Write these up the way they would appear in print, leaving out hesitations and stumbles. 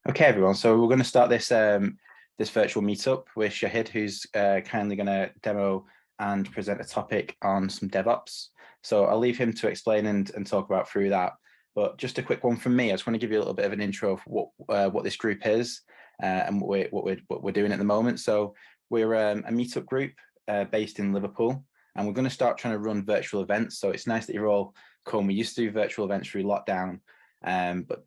Okay, everyone. So we're going to start this this virtual meetup with Shahid, who's kindly going to demo and present a topic on some DevOps. So I'll leave him to explain and talk about through that. But just a quick one from me. I just want to give you a little bit of an intro of what this group is and what we're doing at the moment. So we're a meetup group based in Liverpool, and we're going to start trying to run virtual events. So it's nice that you're all come. We used to do virtual events through lockdown, but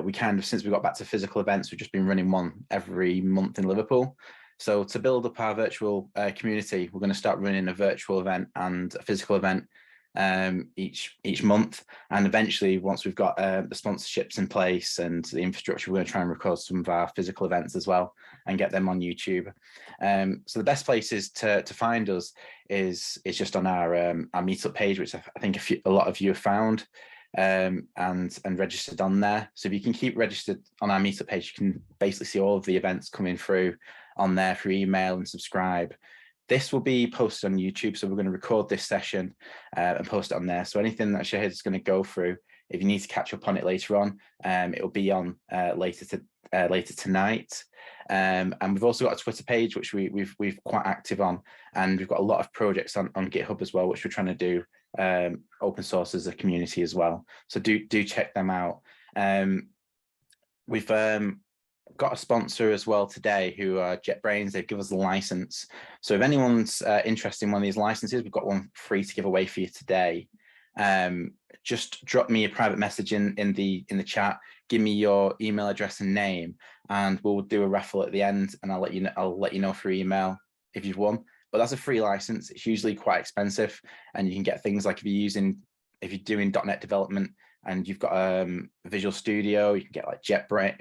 we kind of, since we got back to physical events, we've just been running one every month in Liverpool. So to build up our virtual community, we're going to start running a virtual event and a physical event each month. And eventually, once we've got the sponsorships in place and the infrastructure, we're going to try and record some of our physical events as well and get them on YouTube. So the best places to find us is just on our meetup page, which I think a lot of you have found. And registered on there. So if you can keep registered on our meetup page, you can basically see all of the events coming through on there through email and subscribe. This will be posted on YouTube, so we're going to record this session and post it on there. So anything that Shahid is going to go through, if you need to catch up on it later on, it will be on later tonight. And we've also got a Twitter page which we've quite active on, and we've got a lot of projects on GitHub as well, which we're trying to do open source as a community as well. So do check them out. We've got a sponsor as well today who are JetBrains. They've given us a license. So if anyone's interested in one of these licenses, we've got one free to give away for you today. Just drop me a private message in the chat. Give me your email address and name, and we'll do a raffle at the end. And I'll let you know through email if you've won. But that's a free license. It's usually quite expensive, and you can get things like if you're doing .NET development and you've got Visual Studio, you can get like JetBrains,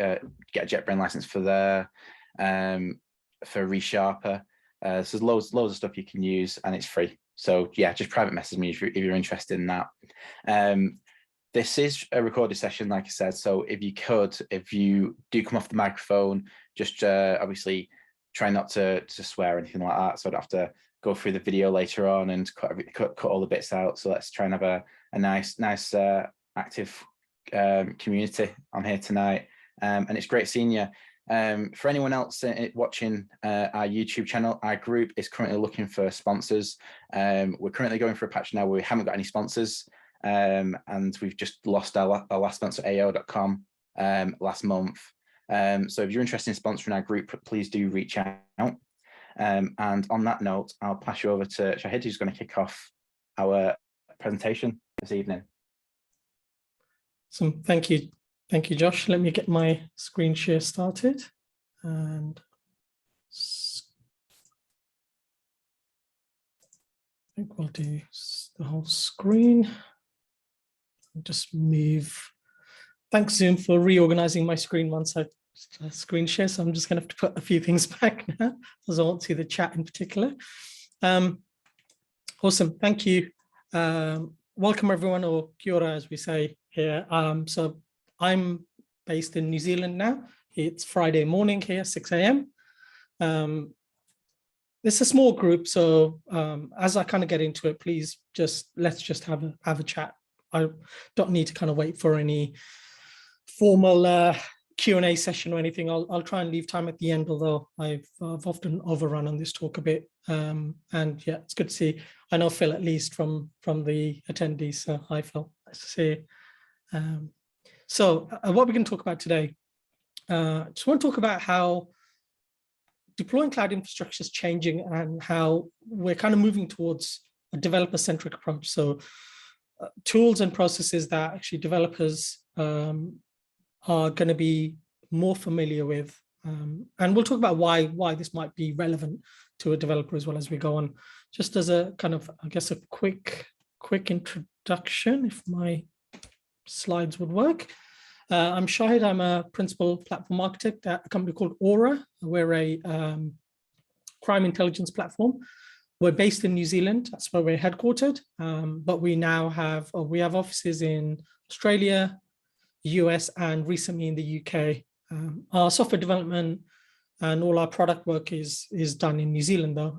get a JetBrains license for there, for ReSharper. So there's loads of stuff you can use, and it's free. So yeah, just private message me if you're interested in that. This is a recorded session, like I said. So if you do come off the microphone, just obviously try not to swear or anything like that, so I don't have to go through the video later on and cut all the bits out. So let's try and have a nice active community on here tonight. And it's great seeing you. For anyone else watching our YouTube channel, our group is currently looking for sponsors. We're currently going for a patch now where we haven't got any sponsors, and we've just lost our last sponsor, AO.com, last month. So if you're interested in sponsoring our group, please do reach out. And on that note, I'll pass you over to Shahid, who's going to kick off our presentation this evening. So thank you, Josh. Let me get my screen share started, and I think we'll do the whole screen. Just move. Thanks, Zoom, for reorganizing my screen once I screen share. So I'm just going to have to put a few things back now, because I won't see the chat in particular. Awesome. Thank you. Welcome, everyone, or kia ora, as we say here. So I'm based in New Zealand now. It's Friday morning here, 6 a.m. It's a small group, so as I kind of get into it, please let's just have a chat. I don't need to kind of wait for any formal Q&A session or anything. I'll try and leave time at the end, although I've often overrun on this talk a bit. And yeah, it's good to see. I know Phil, at least from the attendees. So hi, Phil. Nice to see you. So what we're going to talk about today, just want to talk about how deploying cloud infrastructure is changing and how we're kind of moving towards a developer-centric approach. So tools and processes that actually developers are going to be more familiar with. And we'll talk about why this might be relevant to a developer as well as we go on. Just as a kind of, I guess, a quick introduction, if my slides would work. I'm Shahid. I'm a principal platform architect at a company called Aura. We're a crime intelligence platform. We're based in New Zealand. That's where we're headquartered. But we now have offices in Australia, US, and recently in the UK. Our software development and all our product work is done in New Zealand, though.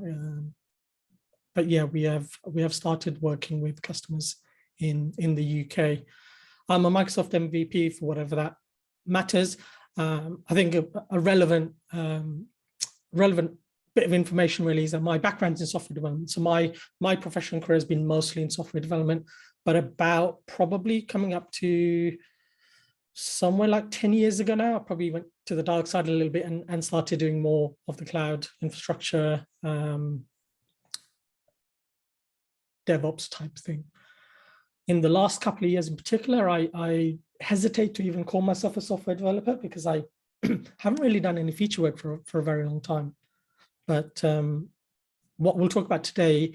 But yeah, we have started working with customers in the UK. I'm a Microsoft MVP, for whatever that matters. I think a relevant bit of information really is that my background's in software development. So my professional career has been mostly in software development, but about probably coming up to somewhere like 10 years ago now, I probably went to the dark side a little bit and started doing more of the cloud infrastructure, DevOps type thing. In the last couple of years in particular, I hesitate to even call myself a software developer because I haven't really done any feature work for a very long time. But what we'll talk about today,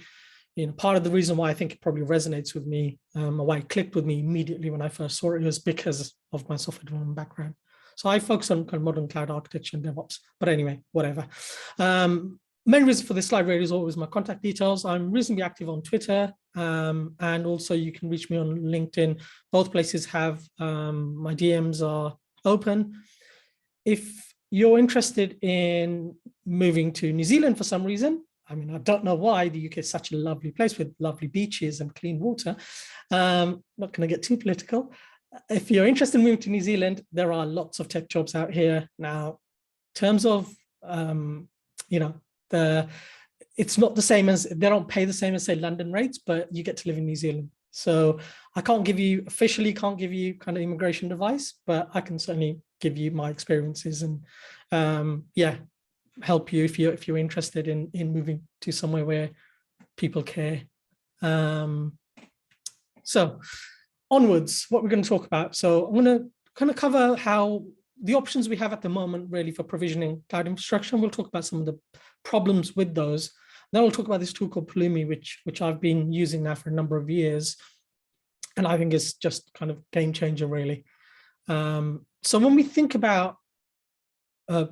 part of the reason why I think it probably resonates with me, or why it clicked with me immediately when I first saw it, was because of my software development background. So I focus on kind of modern cloud architecture and DevOps. But anyway, whatever. Main reason for this slide really is always my contact details. I'm reasonably active on Twitter, and also you can reach me on LinkedIn. Both places have my DMs are open. If you're interested in moving to New Zealand for some reason, I mean, I don't know why. The UK is such a lovely place with lovely beaches and clean water. Not going to get too political. If you're interested in moving to New Zealand, there are lots of tech jobs out here. Now, in terms of, it's not the same as, they don't pay the same as say London rates, but you get to live in New Zealand. So I can't give you, officially can't give you kind of immigration advice, but I can certainly give you my experiences and help you if you're interested in moving to somewhere where people care. So onwards, what we're going to talk about. So I'm going to kind of cover how the options we have at the moment really for provisioning cloud infrastructure. And we'll talk about some of the problems with those. Then we'll talk about this tool called Plumi, which I've been using now for a number of years. And I think it's just kind of game changer, really. So when we think about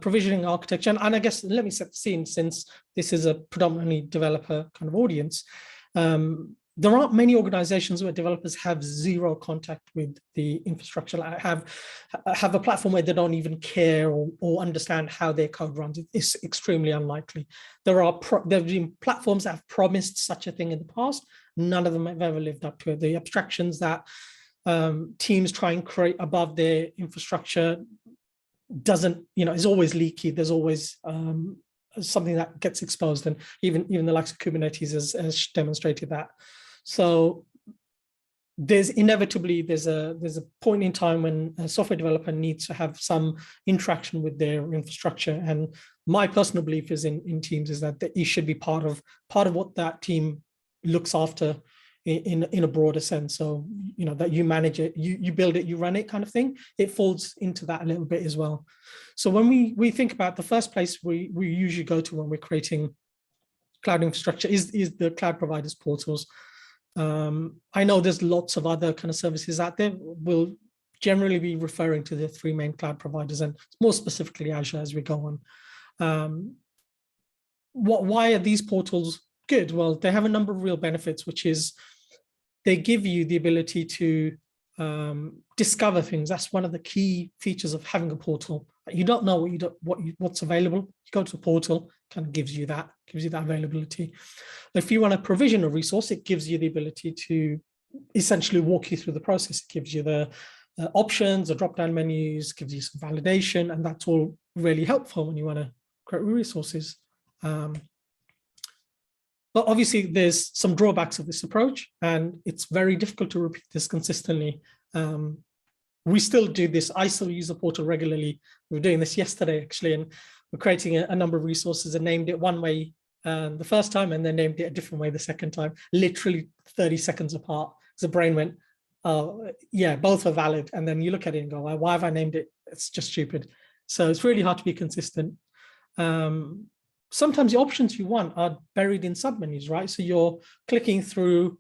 provisioning architecture, and I guess let me set the scene since this is a predominantly developer kind of audience. There aren't many organizations where developers have zero contact with the infrastructure, like have a platform where they don't even care or understand how their code runs. It's extremely unlikely. There have been platforms that have promised such a thing in the past. None of them have ever lived up to it. The abstractions that teams try and create above their infrastructure doesn't, is always leaky. There's always something that gets exposed, and even the likes of Kubernetes has demonstrated that. So there's inevitably there's a point in time when a software developer needs to have some interaction with their infrastructure, and my personal belief is in teams is that it should be part of what that team looks after in a broader sense. So that you manage it, you build it, you run it, kind of thing. It falls into that a little bit as well. So when we think about the first place we usually go to when we're creating cloud infrastructure is the cloud providers portals. I know there's lots of other kind of services out there. We'll generally be referring to the three main cloud providers, and more specifically Azure as we go on. Why are these portals good? Well, they have a number of real benefits, which is they give you the ability to discover things. That's one of the key features of having a portal. You don't know what's available. You go to a portal, kind of gives you that availability. If you want to provision a resource, it gives you the ability to essentially walk you through the process. It gives you the options, the drop-down menus, gives you some validation, and that's all really helpful when you want to create resources. But obviously, there's some drawbacks of this approach, and it's very difficult to repeat this consistently. We still do this. I still use a portal regularly. We were doing this yesterday, actually, and we're creating a number of resources and named it one way the first time, and then named it a different way the second time, literally 30 seconds apart. The brain went, oh, yeah, both are valid. And then you look at it and go, why have I named it? It's just stupid. So it's really hard to be consistent. Sometimes the options you want are buried in submenus, right? So you're clicking through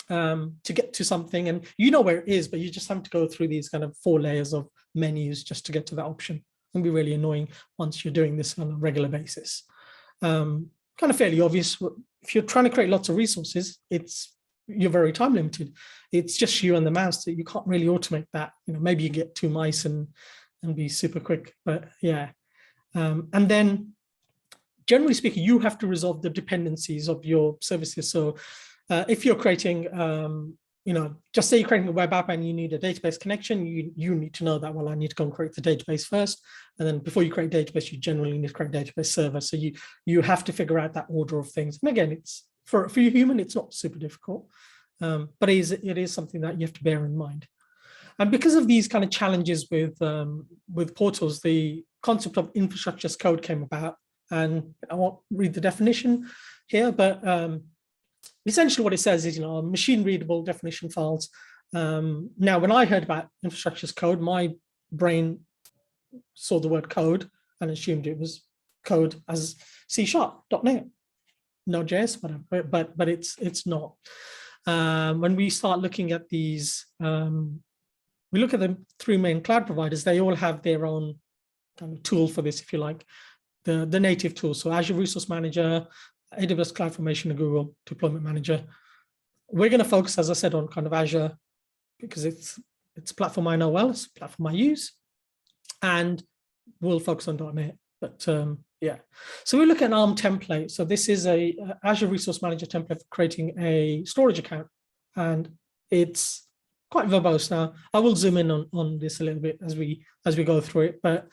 to get to something, and you know where it is, but you just have to go through these kind of 4 layers of menus just to get to that option. It can be really annoying once you're doing this on a regular basis. Kind of fairly obvious. If you're trying to create lots of resources, you're very time limited. It's just you and the mouse, that you can't really automate that. Maybe you get 2 mice and be super quick, but yeah. And then generally speaking, you have to resolve the dependencies of your services. So if you're creating just say you're creating a web app and you need a database connection, you need to know that, well, I need to go and create the database first. And then before you create a database, you generally need to create a database server. So you have to figure out that order of things. And again, it's for you human, it's not super difficult, but it is something that you have to bear in mind. And because of these kind of challenges with portals, the concept of infrastructure as code came about. And I won't read the definition here, but essentially what it says is, machine readable definition files. Now, when I heard about infrastructure as code, my brain saw the word code and assumed it was code as C#, .NET, Node.js, whatever, but it's not. When we start looking at these, we look at the three main cloud providers, they all have their own kind of tool for this, if you like, the native tool. So Azure Resource Manager, AWS CloudFormation, and Google Deployment Manager. We're going to focus, as I said, on kind of Azure because it's a platform I know well, it's a platform I use, and we'll focus on .NET. But yeah, so we look at an ARM template. So this is a Azure Resource Manager template for creating a storage account, and it's quite verbose. Now I will zoom in on this a little bit as we go through it, but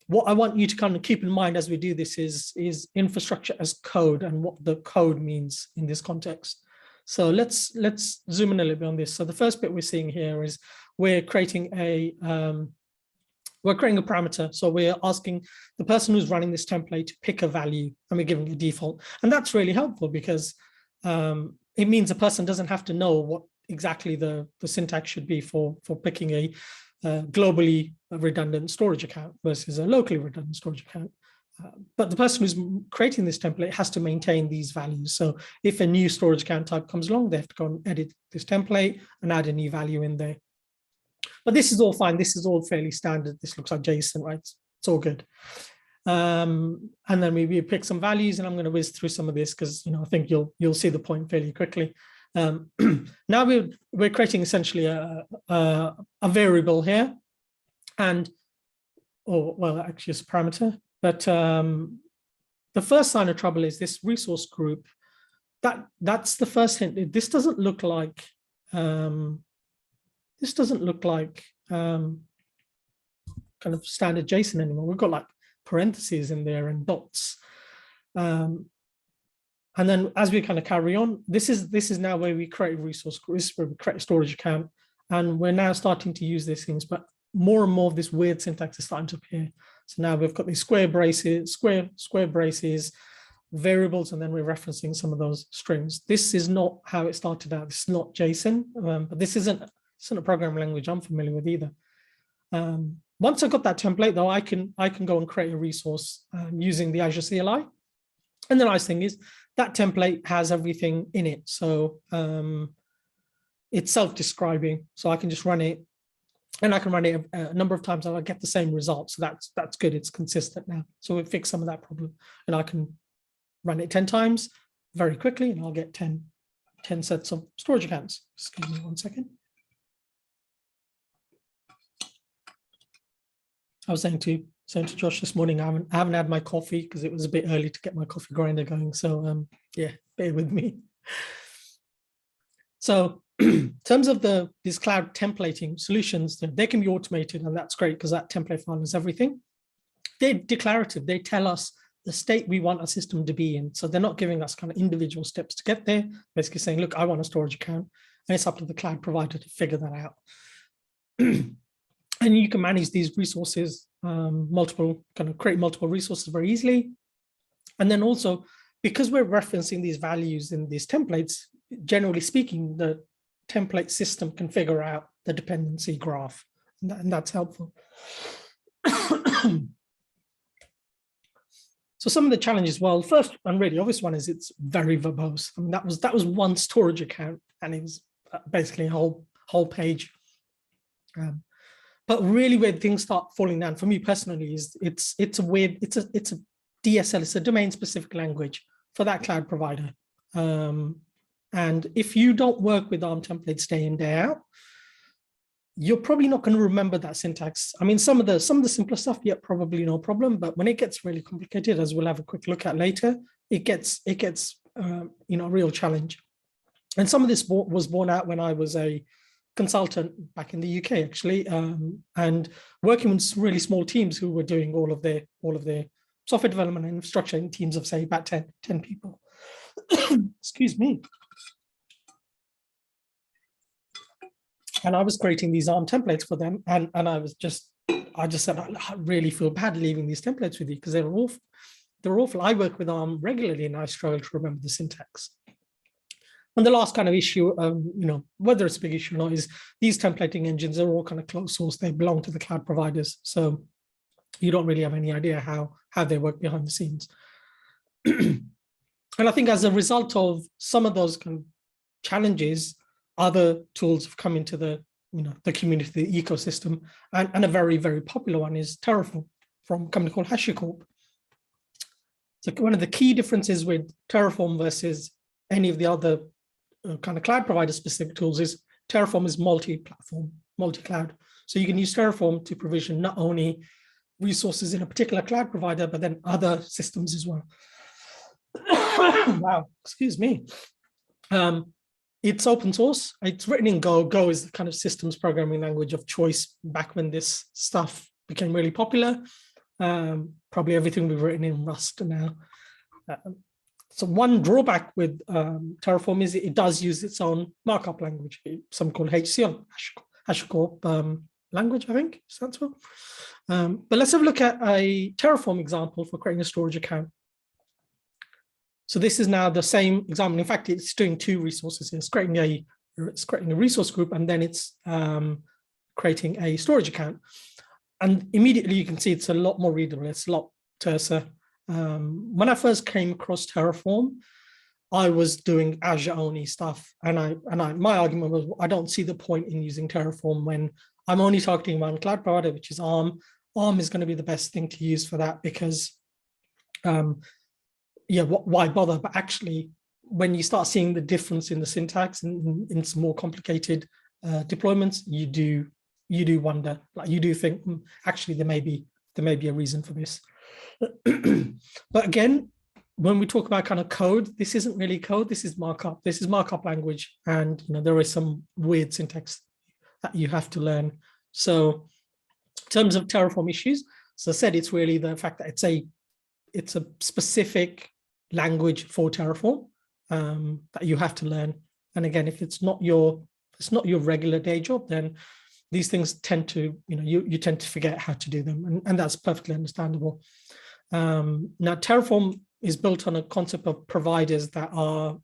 what I want you to kind of keep in mind as we do this is infrastructure as code and what the code means in this context. So let's zoom in a little bit on this. So the first bit we're seeing here is we're creating a parameter. So we're asking the person who's running this template to pick a value, and we're giving a default. And that's really helpful because it means a person doesn't have to know what exactly the syntax should be for picking a globally redundant storage account versus a locally redundant storage account. But the person who's creating this template has to maintain these values. So if a new storage account type comes along, they have to go and edit this template and add a new value in there. But this is all fine. This is all fairly standard. This looks like JSON, right? It's all good. And then we pick some values, and I'm going to whiz through some of this because I think you'll see the point fairly quickly. Now we're creating essentially a variable here, actually it's a parameter. But the first sign of trouble is this resource group. That's the first hint. This doesn't look like kind of standard JSON anymore. We've got like parentheses in there and dots. And then as we kind of carry on, this is now where we create a resource group, this is where we create a storage account. And we're now starting to use these things, but more and more of this weird syntax is starting to appear. So now we've got these square braces, variables, and then we're referencing some of those strings. This is not how it started out. This is not JSON, but this isn't a programming language I'm familiar with either. Once I got that template though, I can go and create a resource using the Azure CLI. And the nice thing is that template has everything in it. So it's self-describing. So I can just run it, and I can run it a number of times and I'll get the same result. So that's good. It's consistent now. So we've fixed some of that problem, and I can run it 10 times very quickly, and I'll get 10 sets of storage accounts. Excuse me 1 second. I was saying to Josh this morning, I haven't had my coffee because it was a bit early to get my coffee grinder going. So yeah, bear with me. So in terms of these cloud templating solutions, they can be automated, and that's great because that template file is everything. They're declarative. They tell us the state we want a system to be in. So they're not giving us kind of individual steps to get there, basically saying, look, I want a storage account, and it's up to the cloud provider to figure that out. And you can manage these resources, create multiple resources very easily. And then also, because we're referencing these values in these templates, generally speaking, the template system can figure out the dependency graph, and that's helpful. So some of the challenges, well, first and really obvious one is it's very verbose. I mean, that was one storage account, and it was basically a whole page. But really where things start falling down for me personally is it's a DSL, it's a domain specific language for that cloud provider. And if you don't work with ARM templates day in, day out, you're probably not going to remember that syntax. I mean, some of the simpler stuff, yeah, probably no problem. But when it gets really complicated, as we'll have a quick look at later, it gets a real challenge. And some of this was born out when I was a consultant back in the UK, actually, and working with really small teams who were doing all of their software development and infrastructure in teams of, say, about 10 people. Excuse me. And I was creating these ARM templates for them, and I just said, I really feel bad leaving these templates with you because they're awful. They're awful. I work with ARM regularly, and I struggle to remember the syntax. And the last kind of issue, whether it's a big issue or not, is these templating engines are all kind of closed source. They belong to the cloud providers, so you don't really have any idea how they work behind the scenes. And I think as a result of some of those kind of challenges, other tools have come into the community, the ecosystem, and a very, very popular one is Terraform from a company called HashiCorp. So one of the key differences with Terraform versus any of the other kind of cloud provider specific tools is Terraform is multi-platform, multi-cloud. So you can use Terraform to provision not only resources in a particular cloud provider, but then other systems as well. Wow, excuse me. It's open source. It's written in Go. Go is the kind of systems programming language of choice back when this stuff became really popular. Probably everything we've written in Rust now. So one drawback with Terraform is it does use its own markup language, some called HCL, HashiCorp language, I think it stands for. But let's have a look at a Terraform example for creating a storage account. So this is now the same example. In fact, it's doing two resources. It's creating a resource group, and then it's creating a storage account. And immediately you can see it's a lot more readable. It's a lot terser. When I first came across Terraform, I was doing Azure only stuff, and my argument was I don't see the point in using Terraform when I'm only targeting one cloud provider, which is ARM. ARM is going to be the best thing to use for that because, why bother? But actually, when you start seeing the difference in the syntax and in some more complicated deployments, you do wonder. Like you do think, actually, there may be a reason for this. But again, when we talk about kind of code, this isn't really code. This is markup. This is markup language, and there is some weird syntax that you have to learn. So, in terms of Terraform issues, as I said, it's really the fact that it's a specific language for Terraform that you have to learn. And again, if it's not your regular day job, then these things tend to, you tend to forget how to do them, and that's perfectly understandable. Now, Terraform is built on a concept of providers that are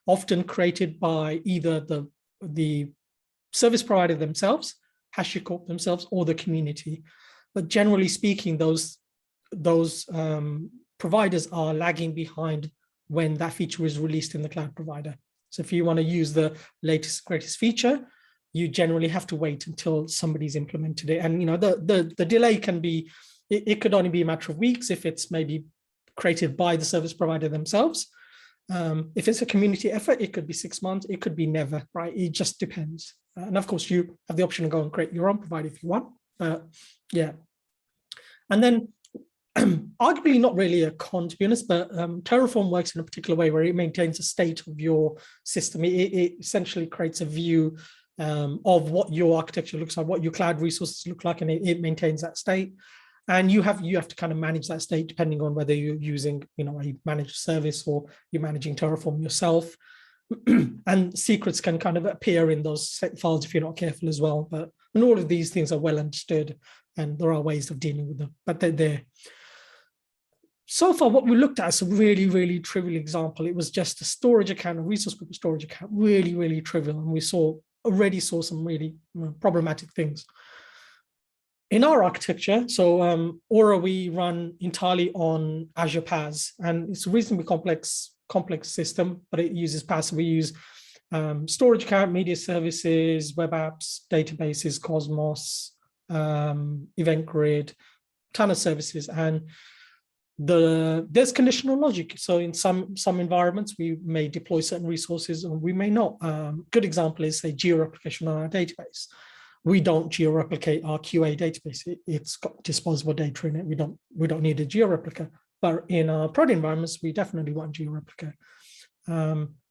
often created by either the service provider themselves, HashiCorp themselves, or the community. But generally speaking, those providers are lagging behind when that feature is released in the cloud provider. So if you want to use the latest, greatest feature, you generally have to wait until somebody's implemented it. And the delay can be, it could only be a matter of weeks if it's maybe created by the service provider themselves. If it's a community effort, it could be 6 months, it could be never, right? It just depends. And of course, you have the option to go and create your own provider if you want. Yeah. And then arguably not really a con, to be honest, but Terraform works in a particular way where it maintains a state of your system. It essentially creates a view of what your architecture looks like, what your cloud resources look like, and it maintains that state. And you have to kind of manage that state depending on whether you're using a managed service or you're managing Terraform yourself. And secrets can kind of appear in those set files if you're not careful as well. And all of these things are well understood, and there are ways of dealing with them, but they're there. So far, what we looked at is a really, really trivial example. It was just a storage account, a resource group storage account, really, really trivial. And we already saw some really problematic things. In our architecture, so Aura, we run entirely on Azure PaaS, and it's a reasonably complex system, but it uses PaaS. So we use storage account, media services, web apps, databases, Cosmos, Event Grid, ton of services, and there's conditional logic. So in some environments, we may deploy certain resources and we may not. Good example is, say, geo-replication on our database. We don't geo-replicate our QA database. It's got disposable data in it. We don't need a geo-replica. But in our prod environments, we definitely want geo-replica.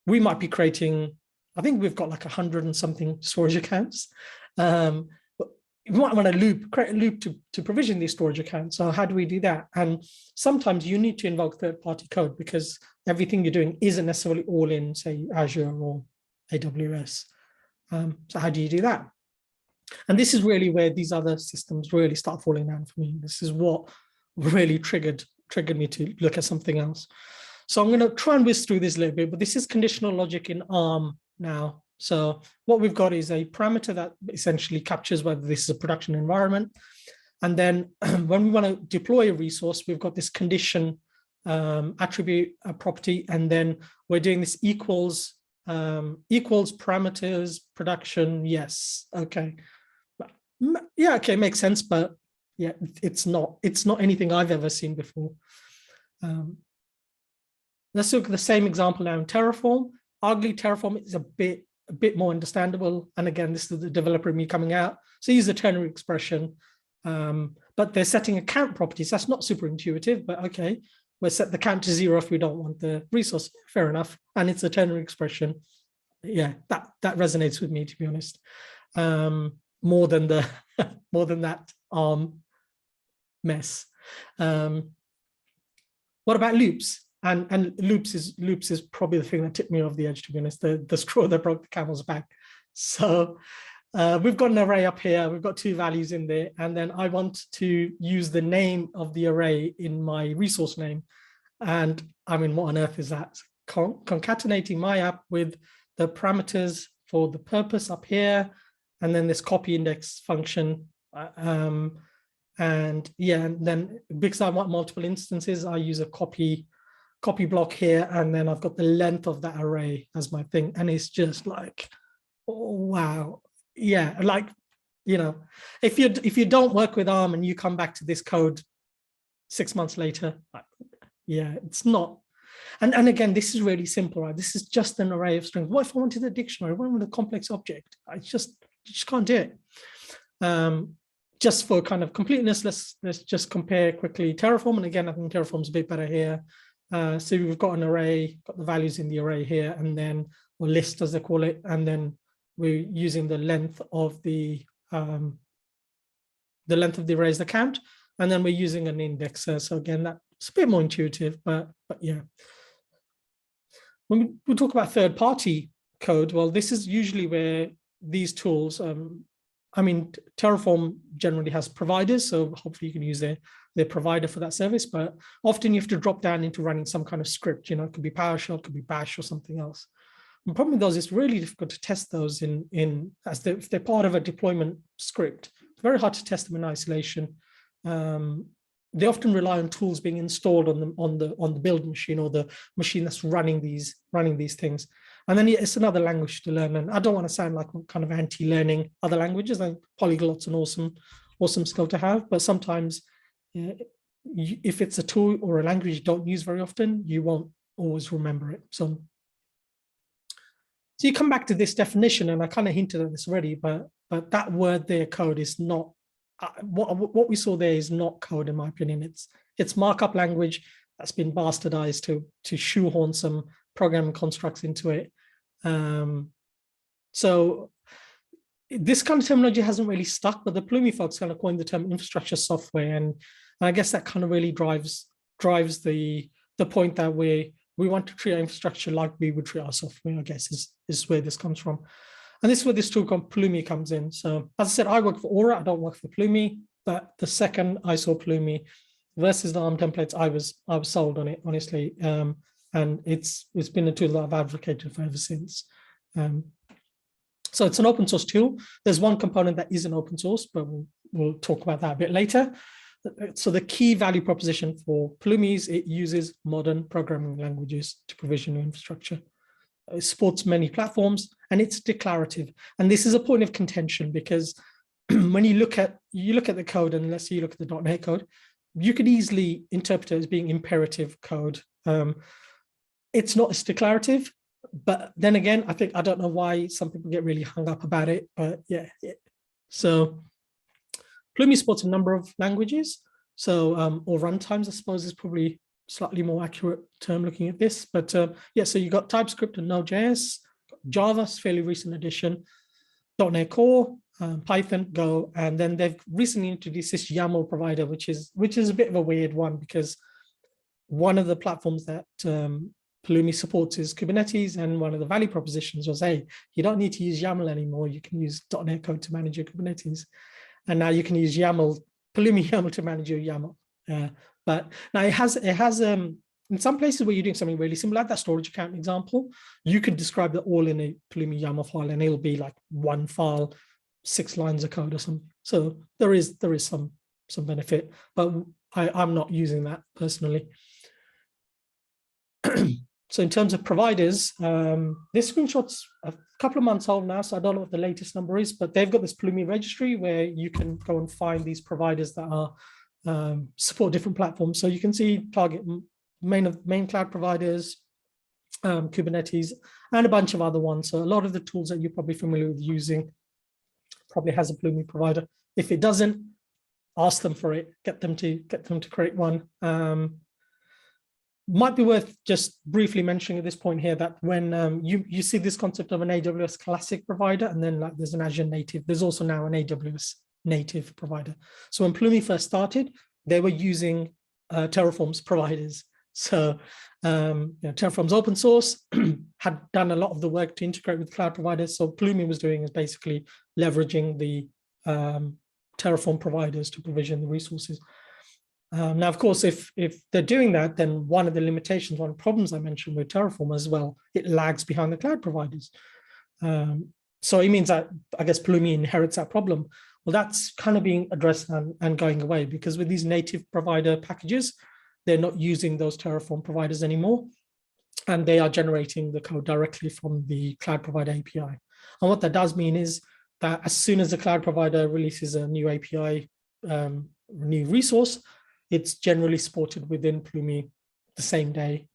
We might be creating I think we've got like 100 and something storage accounts. But you might want to create a loop to provision these storage accounts. So how do we do that? And sometimes you need to invoke third-party code because everything you're doing isn't necessarily all in, say, Azure or AWS. So how do you do that? And this is really where these other systems really start falling down for me. This is what really triggered me to look at something else. So I'm going to try and whiz through this a little bit, but this is conditional logic in ARM now. So what we've got is a parameter that essentially captures whether this is a production environment. And then when we want to deploy a resource, we've got this condition attribute property, and then we're doing this equals parameters production. Yes, okay. Yeah, okay, makes sense, but yeah, it's not anything I've ever seen before. Let's look at the same example now in Terraform. Arguably, Terraform is a bit more understandable. And again, this is the developer in me coming out. So use the ternary expression, but they're setting account properties. That's not super intuitive, but okay, we'll set the count to 0 if we don't want the resource. Fair enough. And it's a ternary expression. Yeah, that resonates with me, to be honest. More than that ARM mess. What about loops? And loops is probably the thing that tipped me off the edge, to be honest, the straw that broke the camel's back. So we've got an array up here, we've got 2 values in there, and then I want to use the name of the array in my resource name. And I mean, what on earth is that? Concatenating my app with the parameters for the purpose up here, and then this copy index function. And yeah, and then because I want multiple instances, I use a copy block here, and then I've got the length of that array as my thing. And it's just like, oh, wow. Yeah, like, you know, if you don't work with ARM and you come back to this code 6 months later, yeah, it's not. And again, this is really simple, right? This is just an array of strings. What if I wanted a dictionary? What if I wanted a complex object? You just can't do it. Just for kind of completeness, let's just compare quickly Terraform. And again, I think Terraform's a bit better here. So we've got an array, got the values in the array here, and then, or list as they call it, and then we're using the length of the array as the count, and then we're using an indexer. So again, that's a bit more intuitive, but yeah. When we talk about third-party code, well, this is usually where these tools, I mean, Terraform generally has providers, so hopefully you can use their provider for that service, but often you have to drop down into running some kind of script, you know, it could be PowerShell, it could be Bash or something else. The problem with those is really difficult to test those if they're part of a deployment script. It's very hard to test them in isolation. They often rely on tools being installed on the build machine or the machine that's running these things. And then it's another language to learn. And I don't want to sound like I'm kind of anti-learning other languages. I think polyglot's an awesome skill to have, but sometimes if it's a tool or a language you don't use very often, you won't always remember it. So you come back to this definition, and I kind of hinted at this already, but that word there, code, is not what we saw there is not code, in my opinion. It's markup language that's been bastardized to shoehorn some programming constructs into it. So this kind of terminology hasn't really stuck, but the Plumi folks kind of coined the term infrastructure software, and I guess that kind of really drives the point that we want to treat our infrastructure like we would treat our software, I guess, is where this comes from. And this is where this tool called Plumi comes in. So as I said, I work for Aura, I don't work for Plumi, but the second I saw Plumi versus the ARM templates, I was sold on it, honestly. And it's been a tool that I've advocated for ever since. So it's an open source tool. There's one component that isn't open source, but we'll talk about that a bit later. So the key value proposition for Plumi is it uses modern programming languages to provision your infrastructure. It supports many platforms, and it's declarative. And this is a point of contention, because when you look at the code, and let's say you look at the .NET code, you could easily interpret it as being imperative code. It's not as declarative, but then again, I don't know why some people get really hung up about it, but yeah. So Plumi supports a number of languages. So, or runtimes, I suppose, is probably slightly more accurate term looking at this, but yeah, so you got TypeScript and Node.js, Java's fairly recent addition, .NET Core, Python, Go, and then they've recently introduced this YAML provider, which is a bit of a weird one, because one of the platforms that Pulumi supports is Kubernetes, and one of the value propositions was, hey, you don't need to use YAML anymore. You can use .NET Code to manage your Kubernetes, and now you can use YAML, Pulumi YAML to manage your YAML. But now it has in some places where you're doing something really similar, like that storage account example, you could describe that all in a Pulumi YAML file, and it'll be like one file, 6 lines of code or something. So there is some benefit, but I'm not using that personally. So in terms of providers, this screenshot's a couple of months old now, so I don't know what the latest number is, but they've got this Plumi registry where you can go and find these providers that are support different platforms. So you can see target main cloud providers, Kubernetes, and a bunch of other ones. So a lot of the tools that you're probably familiar with using probably has a Plumi provider. If it doesn't, ask them for it, get them to create one. Might be worth just briefly mentioning at this point here that when you see this concept of an AWS classic provider, and then like there's an Azure native, there's also now an AWS native provider. So when Plumi first started, they were using Terraform's providers. So Terraform's open source, had done a lot of the work to integrate with cloud providers. So Plumi was doing is basically leveraging the Terraform providers to provision the resources. Now, of course, if they're doing that, then one of the limitations, one of the problems I mentioned with Terraform as well, it lags behind the cloud providers. So it means that, I guess, Plumi inherits that problem. Well, that's kind of being addressed and going away, because with these native provider packages, they're not using those Terraform providers anymore, and they are generating the code directly from the cloud provider API. And what that does mean is that as soon as the cloud provider releases a new API, new resource, it's generally supported within Plumi the same day.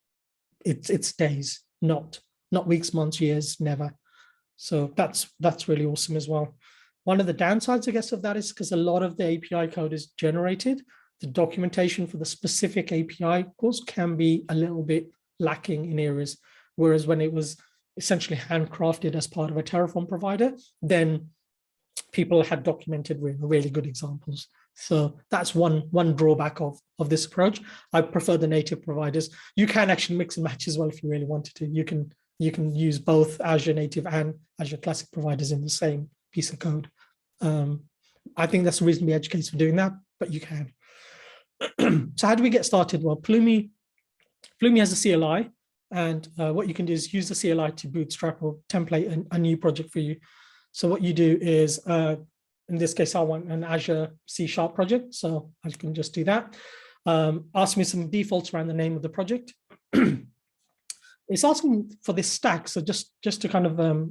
It's days, not weeks, months, years, never. So that's really awesome as well. One of the downsides, I guess, of that is because a lot of the API code is generated, the documentation for the specific API, of course, can be a little bit lacking in areas. Whereas when it was essentially handcrafted as part of a Terraform provider, then people had documented really good examples. So that's one drawback of this approach. I prefer the native providers. You can actually mix and match as well if you really wanted to. You can use both Azure native and Azure classic providers in the same piece of code. I think that's a reasonably edge case for doing that, but you can. So how do we get started? Well, Plumi has a CLI, and what you can do is use the CLI to bootstrap or template a new project for you. So what you do is, in this case, I want an Azure C# project, so I can just do that. Ask me some defaults around the name of the project. It's asking for this stack, so just to kind of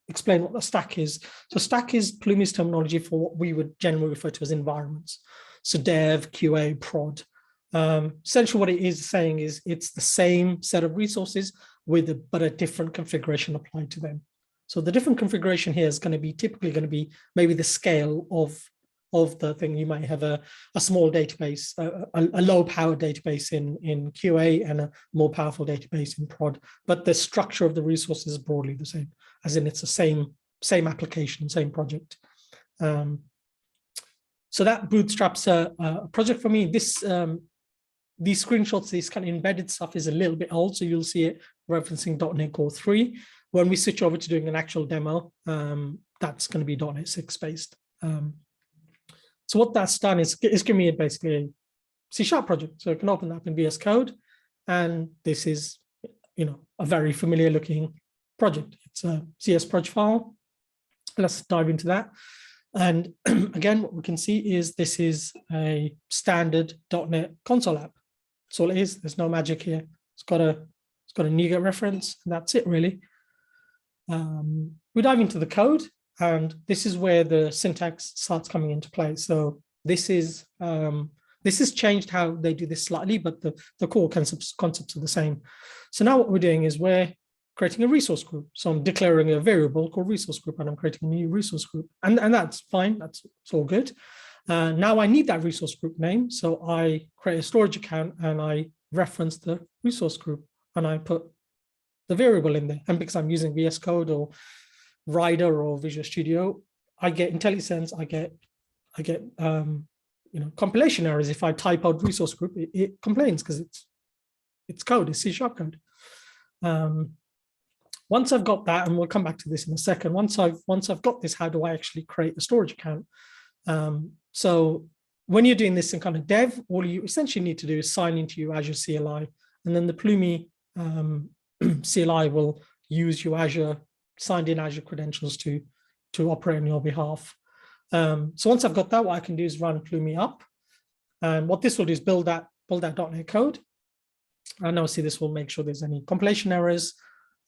explain what the stack is. So stack is Plumi's terminology for what we would generally refer to as environments. So dev, QA, prod. Essentially what it is saying is it's the same set of resources but a different configuration applied to them. So the different configuration here is typically going to be maybe the scale of the thing. You might have a small database, a low power database in QA and a more powerful database in prod, but the structure of the resources is broadly the same, as in it's the same application, same project. So that bootstraps a project for me. These screenshots, this kind of embedded stuff is a little bit old, so you'll see it referencing .NET Core 3. When we switch over to doing an actual demo, that's going to be .NET 6 based. So what that's done is giving me basically a C# project. So I can open that up in VS Code, and this is, a very familiar looking project. It's a CS project file. Let's dive into that. And again, what we can see is this is a standard .NET console app. That's all it is. There's no magic here. It's got a NuGet reference, and that's it really. We dive into the code, and this is where the syntax starts coming into play. So this is changed how they do this slightly, but the core concepts are the same. So now what we're doing is we're creating a resource group. So I'm declaring a variable called resource group, and I'm creating a new resource group, and that's fine. It's all good. Now I need that resource group name, so I create a storage account and I reference the resource group, and I put variable in there. And because I'm using VS Code or Rider or Visual Studio, I get IntelliSense, I get compilation errors. If I type out resource group, it complains because it's code, it's C# code. Once I've got that, and we'll come back to this in a second, once I've got this, how do I actually create a storage account? So when you're doing this in kind of dev, all you essentially need to do is sign into your Azure CLI, and then the Plumi CLI will use your Azure signed in Azure credentials to operate on your behalf. So once I've got that, what I can do is run Plumi up, and what this will do is build that .NET code. And obviously this will make sure there's any compilation errors,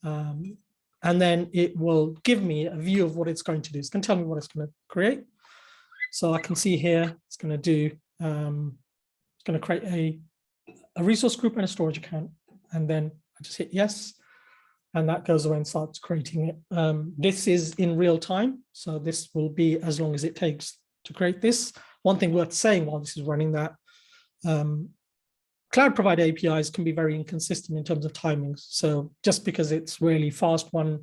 and then it will give me a view of what it's going to do. It's going to tell me what it's going to create. So I can see here it's going to do, it's going to create a resource group and a storage account, and then I just hit yes, and that goes away and starts creating it. This is in real time, so this will be as long as it takes to create this. One thing worth saying while this is running, that cloud provider APIs can be very inconsistent in terms of timings. So just because it's really fast one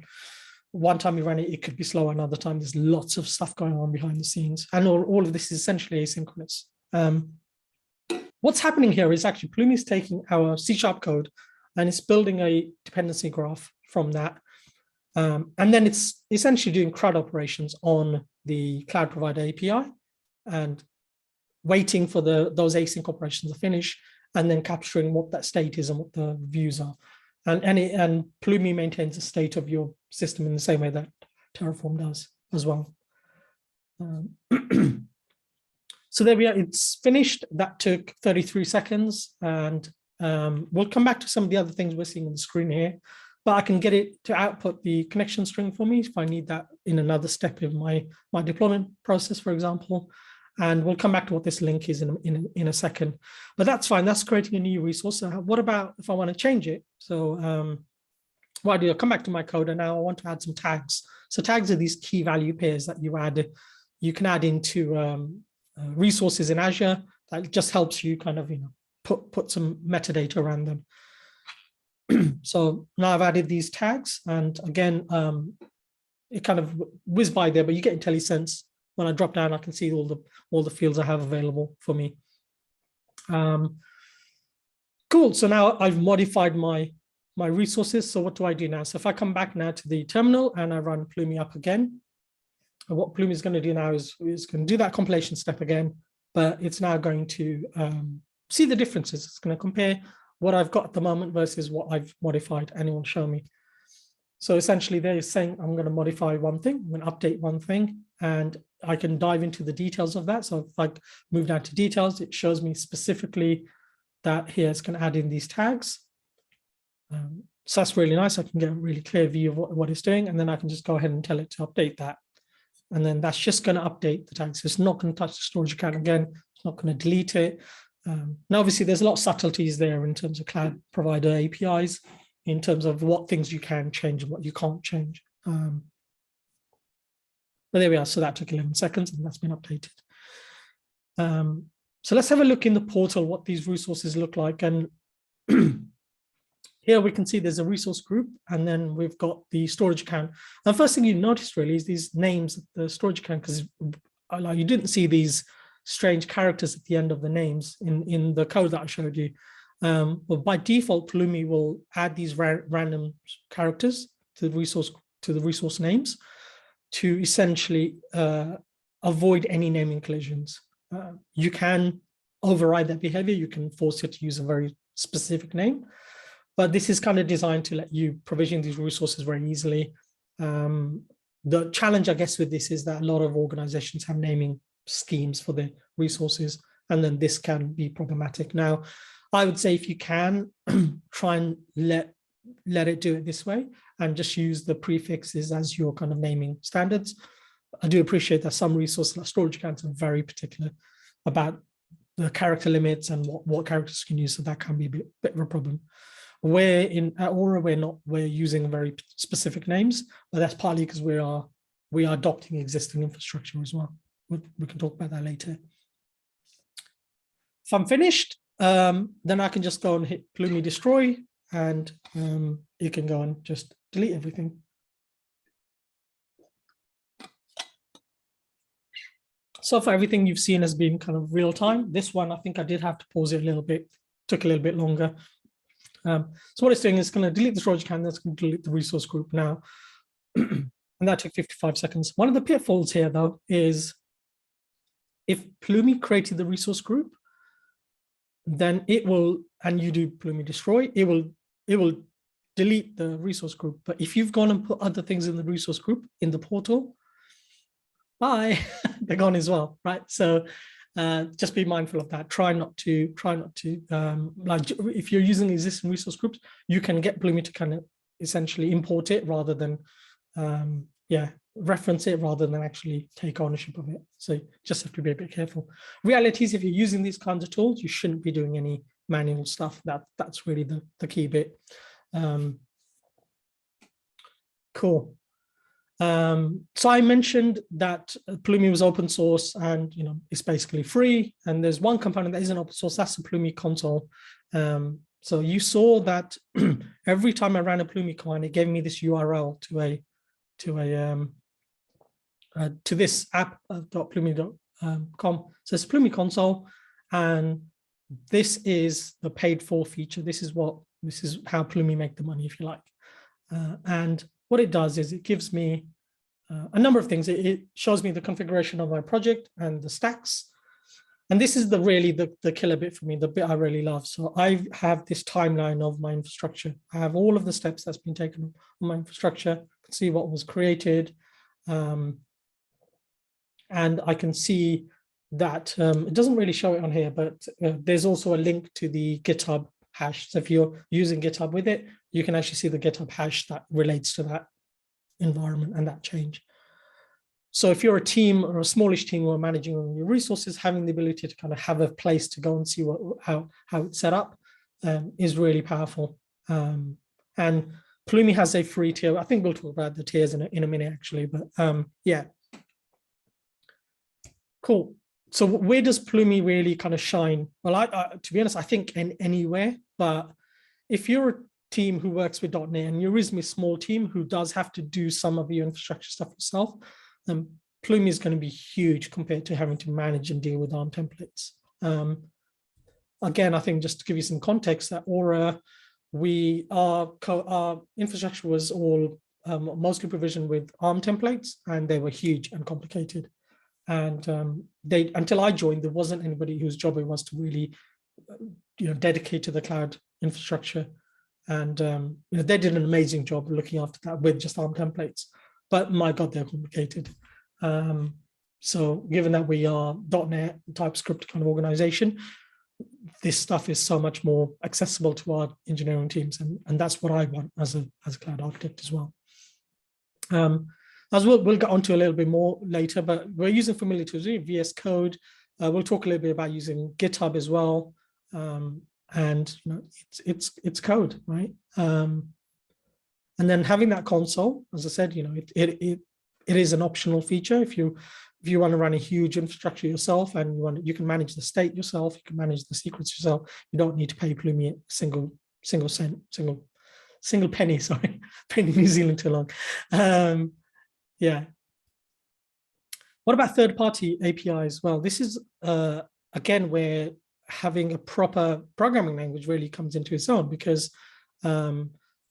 time you run it, it could be slow another time. There's lots of stuff going on behind the scenes, and all of this is essentially asynchronous. What's happening here is actually Plumi is taking our C# code and it's building a dependency graph from that. And then it's essentially doing CRUD operations on the cloud provider API and waiting for those async operations to finish, and then capturing what that state is and what the views are. And Plumi maintains the state of your system in the same way that Terraform does as well. So there we are, it's finished. That took 33 seconds. And we'll come back to some of the other things we're seeing on the screen here, but I can get it to output the connection string for me if I need that in another step of my deployment process, for example. And we'll come back to what this link is in a second, but that's fine. That's creating a new resource. So what about if I want to change it? So what I do, I come back to my code, and now I want to add some tags. So tags are these key value pairs that you can add into resources in Azure. That just helps you kind of put some metadata around them. So now I've added these tags, and again, it kind of whizzed by there, but you get IntelliSense. When I drop down, I can see all the fields I have available for me. Cool. So now I've modified my resources. So what do I do now? So if I come back now to the terminal and I run Plumi up again, and what Plumi is going to do now is going to do that compilation step again, but it's now going to see the differences. It's going to compare what I've got at the moment versus what I've modified, and it will show me. So essentially they're saying I'm going to modify one thing, I'm going to update one thing, and I can dive into the details of that. So if I move down to details, it shows me specifically that here it's going to add in these tags. So that's really nice. I can get a really clear view of what it's doing, and then I can just go ahead and tell it to update that. And then that's just going to update the tags. So it's not going to touch the storage account again. It's not going to delete it. Now, obviously, there's a lot of subtleties there in terms of cloud provider APIs, in terms of what things you can change and what you can't change. But there we are. So that took 11 seconds, and that's been updated. So let's have a look in the portal what these resources look like. And here we can see there's a resource group, and then we've got the storage account. And the first thing you notice really is these names of the storage account, because you didn't see these strange characters at the end of the names in the code that I showed you. Well, by default, Plumi will add these random characters to the resource names to essentially avoid any naming collisions. You can override that behavior. You can force it to use a very specific name, but this is kind of designed to let you provision these resources very easily. The challenge, I guess, with this is that a lot of organizations have naming schemes for their resources, and then this can be problematic. Now, I would say if you can, try and let it do it this way and just use the prefixes as your kind of naming standards. I do appreciate that some resources like storage accounts are very particular about the character limits and what characters you can use, so that can be a bit of a problem. At Aura, we're using very specific names, but that's partly because we are adopting existing infrastructure as well. We can talk about that later. If I'm finished, then I can just go and hit Plumi destroy, and you can go and just delete everything. So for everything you've seen has been kind of real time. This one, I think I did have to pause it a little bit, took a little bit longer. So what it's doing is going to delete the storage account, that's going to delete the resource group now. And that took 55 seconds. One of the pitfalls here, though, is if Plumi created the resource group, then it will, and you do Plumi destroy, it will delete the resource group. But if you've gone and put other things in the resource group in the portal, bye, they're gone as well, right? So just be mindful of that. Try not to like if you're using existing resource groups, you can get Plumi to kind of essentially import it rather than reference it rather than actually take ownership of it. So you just have to be a bit careful. Reality is, if you're using these kinds of tools, you shouldn't be doing any manual stuff. That's really the key bit. Cool. So I mentioned that Plumi was open source and it's basically free. And there's one component that isn't open source, that's the Plumi Console. So you saw that every time I ran a Plumi command, it gave me this URL to this app .plumi.com. So it's Plumi Console, and this is the paid for feature. This is how Plumi make the money, if you like. And what it does is it gives me a number of things. It shows me the configuration of my project and the stacks. And this is really the killer bit for me, the bit I really love. So I have this timeline of my infrastructure. I have all of the steps that's been taken on my infrastructure. I can see what was created. And I can see that it doesn't really show it on here, but there's also a link to the GitHub hash. So if you're using GitHub with it, you can actually see the GitHub hash that relates to that environment and that change. So if you're a team or a smallish team who are managing your resources, having the ability to kind of have a place to go and see how it's set up is really powerful. And Plumi has a free tier. I think we'll talk about the tiers in a minute, actually. But yeah, cool. So where does Plumi really kind of shine? Well, to be honest, I think anywhere. But if you're a team who works with .NET and you're a reasonably small team who does have to do some of your infrastructure stuff yourself, Plumi is going to be huge compared to having to manage and deal with ARM templates. Again, I think just to give you some context, that Aura, our infrastructure was all mostly provisioned with ARM templates, and they were huge and complicated. And until I joined, there wasn't anybody whose job it was to really, dedicate to the cloud infrastructure. And they did an amazing job looking after that with just ARM templates. But my God, they're complicated. So given that we are .NET TypeScript kind of organization, this stuff is so much more accessible to our engineering teams, and that's what I want as a cloud architect as well. As we'll get onto a little bit more later, but we're using familiar tools, VS Code. We'll talk a little bit about using GitHub as well, and it's code, right? And then having that console, as I said, it is an optional feature. If you want to run a huge infrastructure yourself and you can manage the state yourself, you can manage the secrets yourself. You don't need to pay Plumi a single penny. Sorry, penny New Zealand too long. Yeah. What about third-party APIs? Well, this is again where having a proper programming language really comes into its own, because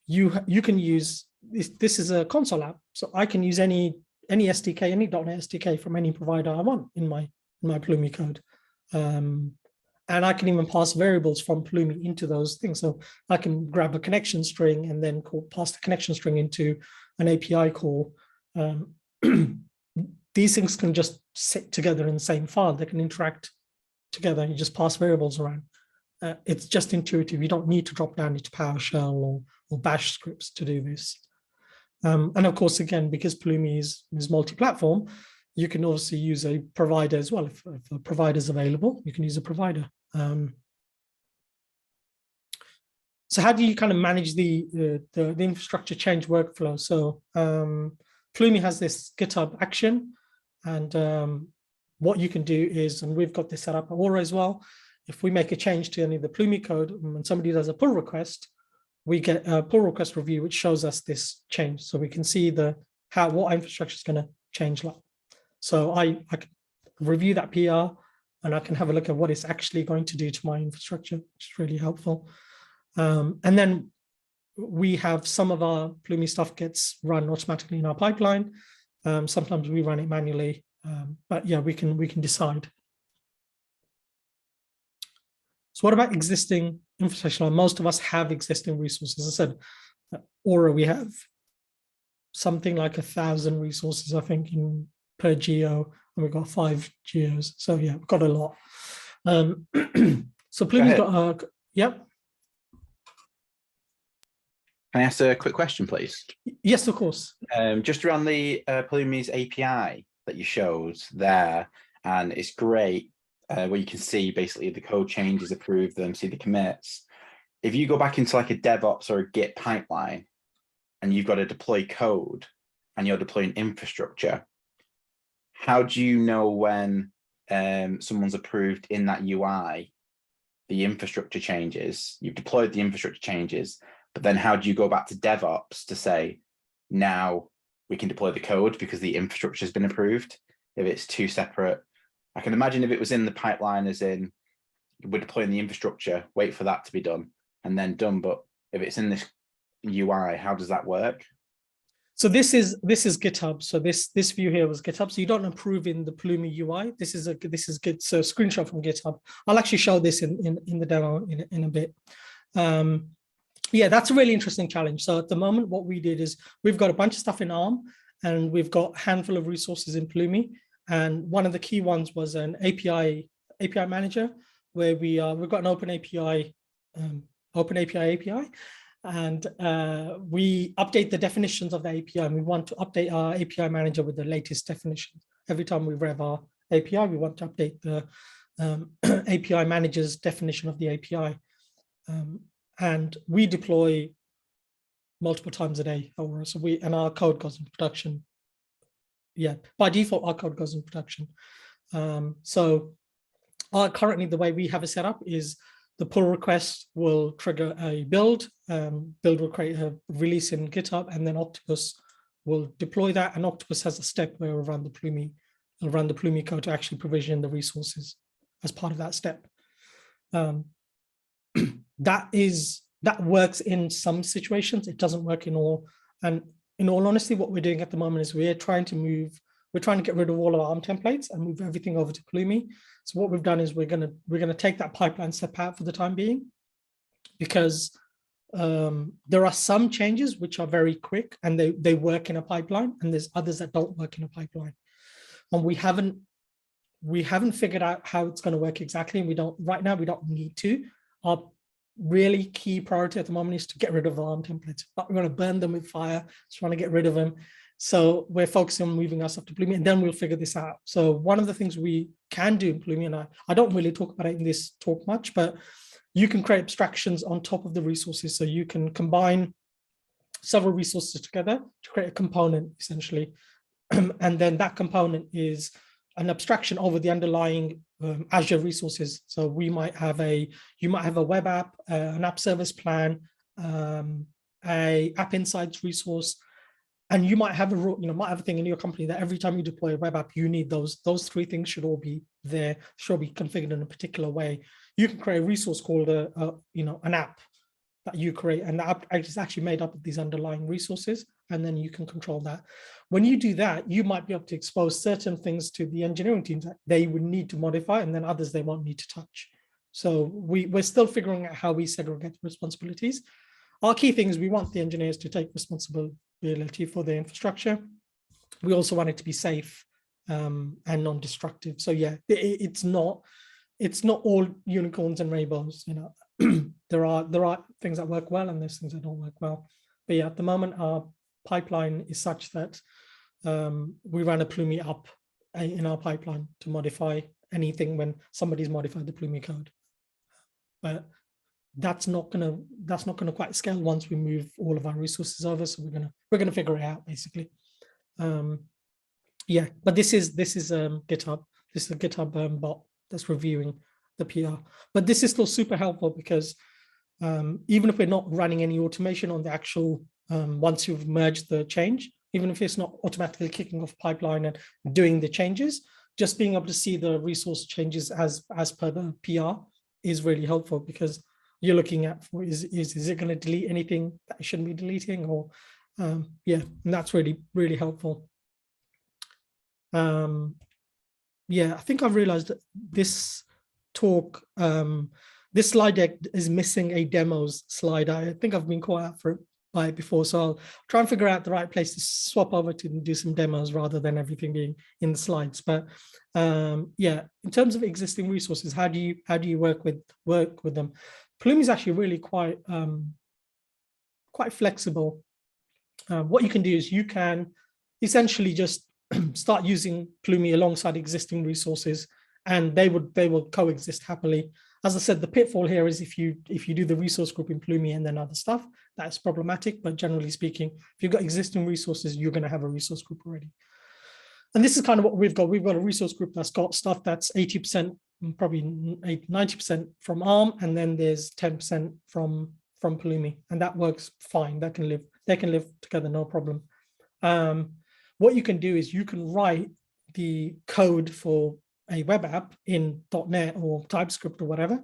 you can use this is a console app, so I can use any SDK, any .NET SDK from any provider I want in my Plumi code, and I can even pass variables from Plumi into those things. So I can grab a connection string and then pass the connection string into an API call. These things can just sit together in the same file. They can interact together. You just pass variables around. It's just intuitive. You don't need to drop down into PowerShell or Bash scripts to do this. And of course, again, because Plumi is multi-platform, you can also use a provider as well. If a provider is available, you can use a provider. So how do you kind of manage the infrastructure change workflow? So Plumi has this GitHub action, and what you can do is, and we've got this set up at Aura as well, if we make a change to any of the Plumi code and somebody does a pull request, we get a pull request review, which shows us this change. So we can see what our infrastructure is going to change like. So I can review that PR and I can have a look at what it's actually going to do to my infrastructure, which is really helpful. And then we have some of our Plumi stuff gets run automatically in our pipeline. Sometimes we run it manually, but yeah, we can decide. So what about existing infrastructure? Most of us have existing resources. As I said, Aura, we have something like 1,000 resources, I think, per geo, and we've got 5 geos. So yeah, we've got a lot. So Plumi's got yep. Can I ask a quick question, please? Yes, of course. Just around the Pulumi's API that you showed there, and it's great where you can see basically the code changes, approve them, see the commits. If you go back into like a DevOps or a Git pipeline, and you've got to deploy code, and you're deploying infrastructure, how do you know when someone's approved in that UI, the infrastructure changes, you've deployed the infrastructure changes, but then how do you go back to DevOps to say, now we can deploy the code because the infrastructure has been approved? If it's two separate, I can imagine if it was in the pipeline as in, we're deploying the infrastructure, wait for that to be done, and then done. But if it's in this UI, how does that work? So this is GitHub. So this view here was GitHub. So you don't approve in the Plumi UI. This is good. So screenshot from GitHub. I'll actually show this in the demo in a bit. Yeah, that's a really interesting challenge. So at the moment, what we did is we've got a bunch of stuff in ARM, and we've got a handful of resources in Plumi. And one of the key ones was an API manager, where we've got an open API API. And we update the definitions of the API, and we want to update our API manager with the latest definition. Every time we rev our API, we want to update the API manager's definition of the API. And we deploy multiple times a day. So and our code goes into production. Yeah, by default, our code goes into production. So currently, the way we have it set up is the pull request will trigger a build. Build will create a release in GitHub, and then Octopus will deploy that. And Octopus has a step where we'll run the Plumi code to actually provision the resources as part of that step. That works in some situations. It doesn't work in all. And in all honesty, what we're doing at the moment is we're trying to get rid of all of our ARM templates and move everything over to Plumi. So what we've done is we're gonna take that pipeline step out for the time being, because there are some changes which are very quick and they work in a pipeline, and there's others that don't work in a pipeline. And we haven't figured out how it's going to work exactly, and right now we don't need to. Our really key priority at the moment is to get rid of the ARM templates, but we're going to burn them with fire. Just want to get rid of them. So we're focusing on moving us up to Plumi, and then we'll figure this out. So one of the things we can do in Plumi, and I don't really talk about it in this talk much, but you can create abstractions on top of the resources. So you can combine several resources together to create a component, essentially. And then that component is an abstraction over the underlying Azure resources. So you might have a web app, an app service plan, a app insights resource, and you might have a thing in your company that every time you deploy a web app, you need those 3 things should all be there, should be configured in a particular way. You can create a resource called an app that you create, and the app is actually made up of these underlying resources, and then you can control that. When you do that, you might be able to expose certain things to the engineering teams that they would need to modify, and then others they won't need to touch. So we're still figuring out how we segregate responsibilities. Our key thing is we want the engineers to take responsibility for their infrastructure. We also want it to be safe and non-destructive. So yeah, it's not all unicorns and rainbows. There are things that work well, and there's things that don't work well. But yeah, at the moment, our pipeline is such that we run a Plumi up in our pipeline to modify anything when somebody's modified the Plumi code. But that's not gonna quite scale once we move all of our resources over. So we're gonna figure it out basically. Yeah, but this is GitHub. This is a GitHub bot that's reviewing the PR. But this is still super helpful because even if we're not running any automation on the actual, once you've merged the change, even if it's not automatically kicking off pipeline and doing the changes, just being able to see the resource changes as per the PR is really helpful, because you're looking at, is it going to delete anything that it shouldn't be deleting, or yeah, and that's really, really helpful. Yeah, I think I've realized that this talk, this slide deck is missing a demos slide. I think I've been caught out for it by it before, so I'll try and figure out the right place to swap over to do some demos rather than everything being in the slides. But yeah, in terms of existing resources, how do you work with them? Plumi is actually really quite flexible. What you can do is you can essentially just start using Plumi alongside existing resources, and they will coexist happily. As I said, the pitfall here is if you do the resource group in Plumi and then other stuff, that's problematic. But generally speaking, if you've got existing resources, you're going to have a resource group already. And this is kind of what we've got. We've got a resource group that's got stuff that's 80%, probably 90% from ARM, and then there's 10% from Pulumi, and that works fine. They can live together, no problem. What you can do is you can write the code for a web app in .NET or TypeScript or whatever,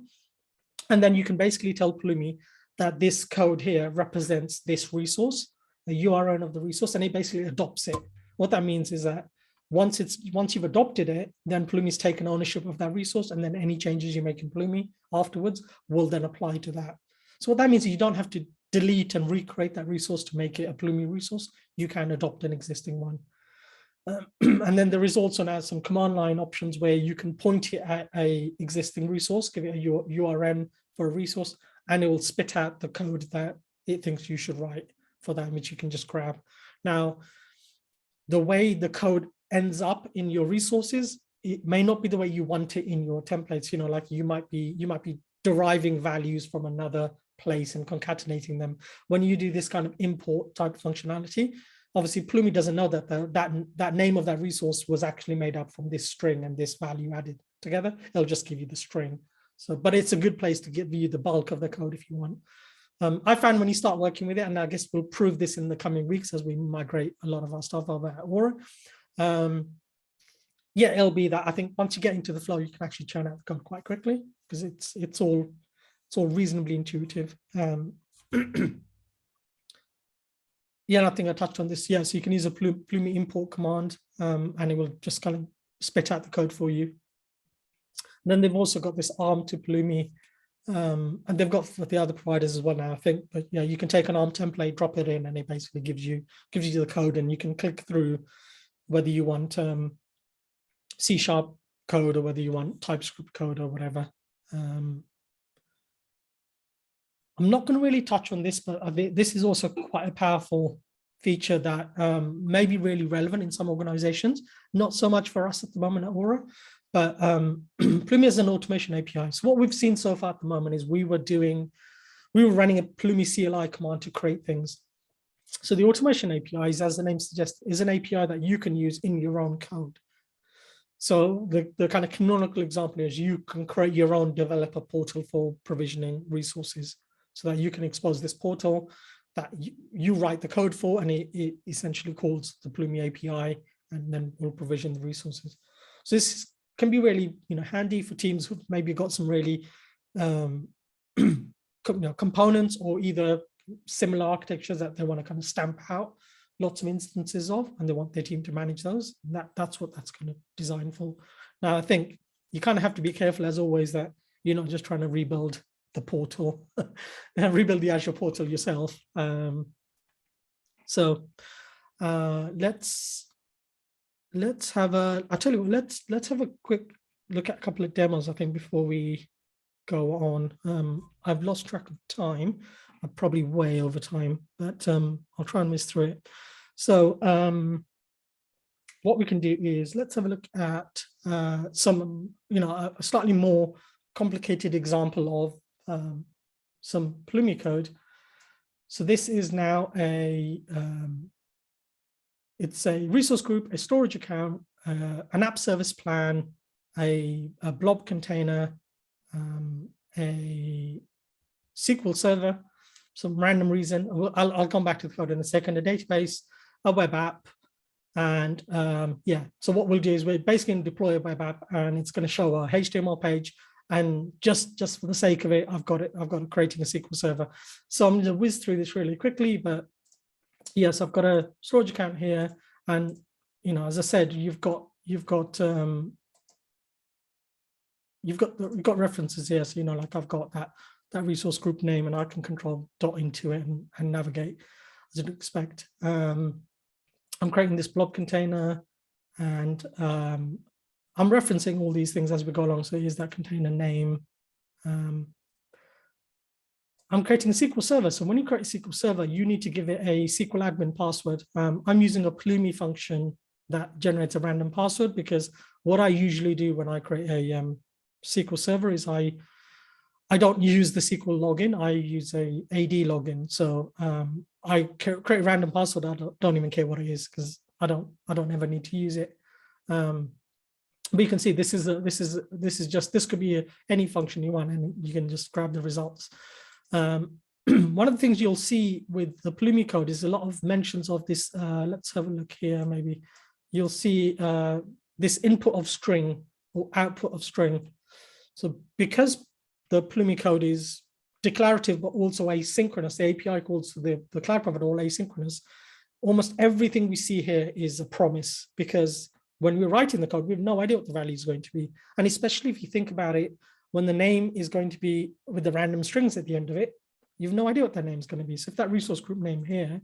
and then you can basically tell Pulumi that this code here represents this resource, the URL of the resource, and it basically adopts it. What that means is that once you've adopted it, then Pulumi's taken ownership of that resource, and then any changes you make in Pulumi afterwards will then apply to that. So what that means is you don't have to delete and recreate that resource to make it a Plumi resource. You can adopt an existing one. And then there is also now some command line options where you can point it at a existing resource, give it a URN for a resource, and it will spit out the code that it thinks you should write for that, which you can just grab. Now, the way the code ends up in your resources, it may not be the way you want it in your templates. You know, like you might be deriving values from another place and concatenating them. When you do this kind of import type functionality, obviously Plumi doesn't know that that name of that resource was actually made up from this string and this value added together. It'll just give you the string. So, but it's a good place to give you the bulk of the code if you want. I found when you start working with it, and I guess we'll prove this in the coming weeks as we migrate a lot of our stuff over at Aura. Yeah, it'll be that I think once you get into the flow, you can actually churn out the code quite quickly because it's all reasonably intuitive. Yeah, I think I touched on this. Yeah, so you can use a Plumi import command, and it will just kind of spit out the code for you. And then they've also got this ARM to Plumi, and they've got for the other providers as well now, I think. But yeah, you can take an ARM template, drop it in, and it basically gives you the code, and you can click through whether you want C# code or whether you want TypeScript code or whatever. I'm not going to really touch on this, but this is also quite a powerful feature that may be really relevant in some organizations, not so much for us at the moment at Aura, but Plumi is an automation API. So what we've seen so far at the moment is we were running a Plumi CLI command to create things. So the automation API is, as the name suggests, is an API that you can use in your own code. So the kind of canonical example is you can create your own developer portal for provisioning resources so that you can expose this portal that you write the code for, and it essentially calls the Plumi API and then will provision the resources. So this can be really handy for teams who've maybe got some really components or either similar architectures that they want to kind of stamp out lots of instances of, and they want their team to manage those. That's what that's kind of designed for. Now, I think you kind of have to be careful, as always, that you're not just trying to rebuild the portal and rebuild the Azure portal yourself. So let's have a, I'll tell you what, let's have a quick look at a couple of demos, I think, before we go on. I've lost track of time. I'm probably way over time, but I'll try and whiz through it. So what we can do is let's have a look at some, a slightly more complicated example of some Plumi code. So this is now it's a resource group, a storage account, an app service plan, a blob container, a SQL Server, some random reason. I'll come back to the code in a second. A database, a web app, and yeah. So what we'll do is we're basically going to deploy a web app, and it's going to show a HTML page. And just for the sake of it, I've got it creating a SQL Server. So I'm going to whiz through this really quickly, but yes, I've got a storage account here, and as I said, you've got references here. So like I've got that resource group name, and I can control dot into it and navigate as you'd expect. I'm creating this blob container, and I'm referencing all these things as we go along. So here's that container name. I'm creating a SQL Server. So when you create a SQL Server, you need to give it a SQL admin password. I'm using a Plumi function that generates a random password, because what I usually do when I create a SQL Server is I don't use the SQL login. I use a AD login. So I create a random password. I don't even care what it is, because I don't ever need to use it. But you can see this could be any function you want, and you can just grab the results. One of the things you'll see with the Plumi code is a lot of mentions of this. Let's have a look here. Maybe you'll see this input of string or output of string. So because the Plumi code is declarative but also asynchronous, the API calls to the cloud provider all asynchronous. Almost everything we see here is a promise, because when we're writing the code, we have no idea what the value is going to be. And especially if you think about it, when the name is going to be with the random strings at the end of it, you have no idea what that name is going to be. So if that resource group name here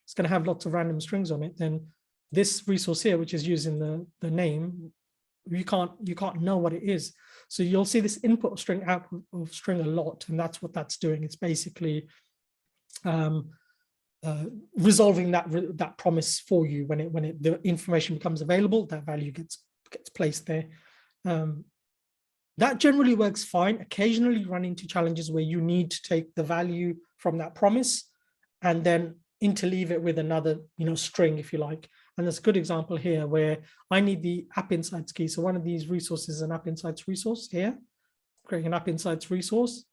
is going to have lots of random strings on it, then this resource here, which is using the name, you can't know what it is. So you'll see this input of string, output of string a lot, and that's what that's doing. It's basically resolving that promise for you. When the information becomes available, that value gets placed there. That generally works fine. Occasionally you run into challenges where you need to take the value from that promise and then interleave it with another string, if you like. And there's a good example here where I need the app insights key. So one of these resources is an app insights resource here, creating an app insights resource.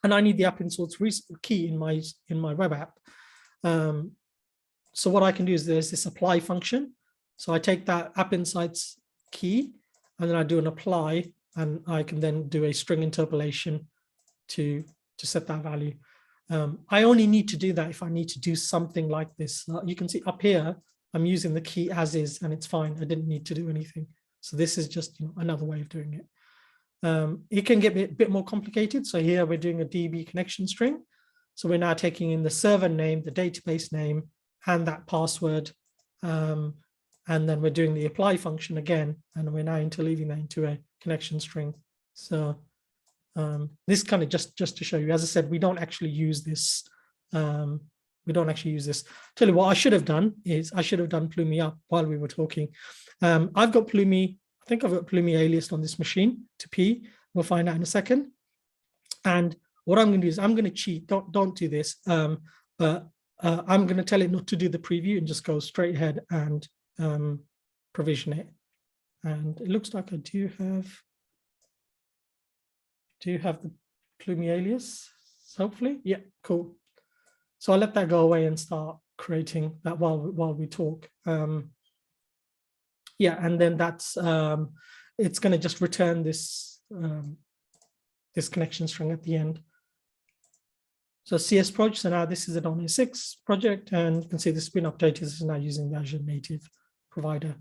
And I need the app insights key in my web app. So what I can do is there's this apply function. So I take that app insights key and then I do an apply, and I can then do a string interpolation to set that value. I only need to do that if I need to do something like this. You can see up here, I'm using the key as is, and it's fine. I didn't need to do anything. So this is just another way of doing it. It can get a bit more complicated. So here we're doing a DB connection string. So we're now taking in the server name, the database name, and that password. And then we're doing the apply function again, and we're now interleaving that into a connection string. So this kind of just to show you, as I said, we don't actually use this. Tell you what I should have done is I should have done Plumi up while we were talking. I've got Plumi, I think I've got Plumi aliased on this machine to P. We'll find out in a second. And what I'm going to do is I'm going to cheat. Don't do this. But I'm going to tell it not to do the preview and just go straight ahead and provision it. And it looks like I do have the Plumi alias, hopefully. Yeah, cool. So I'll let that go away and start creating that while we talk. Yeah, and then that's it's going to just return this this connection string at the end. So CS project. So now this is an .NET 6 project, and you can see this has been updated. This is now using the Azure native provider.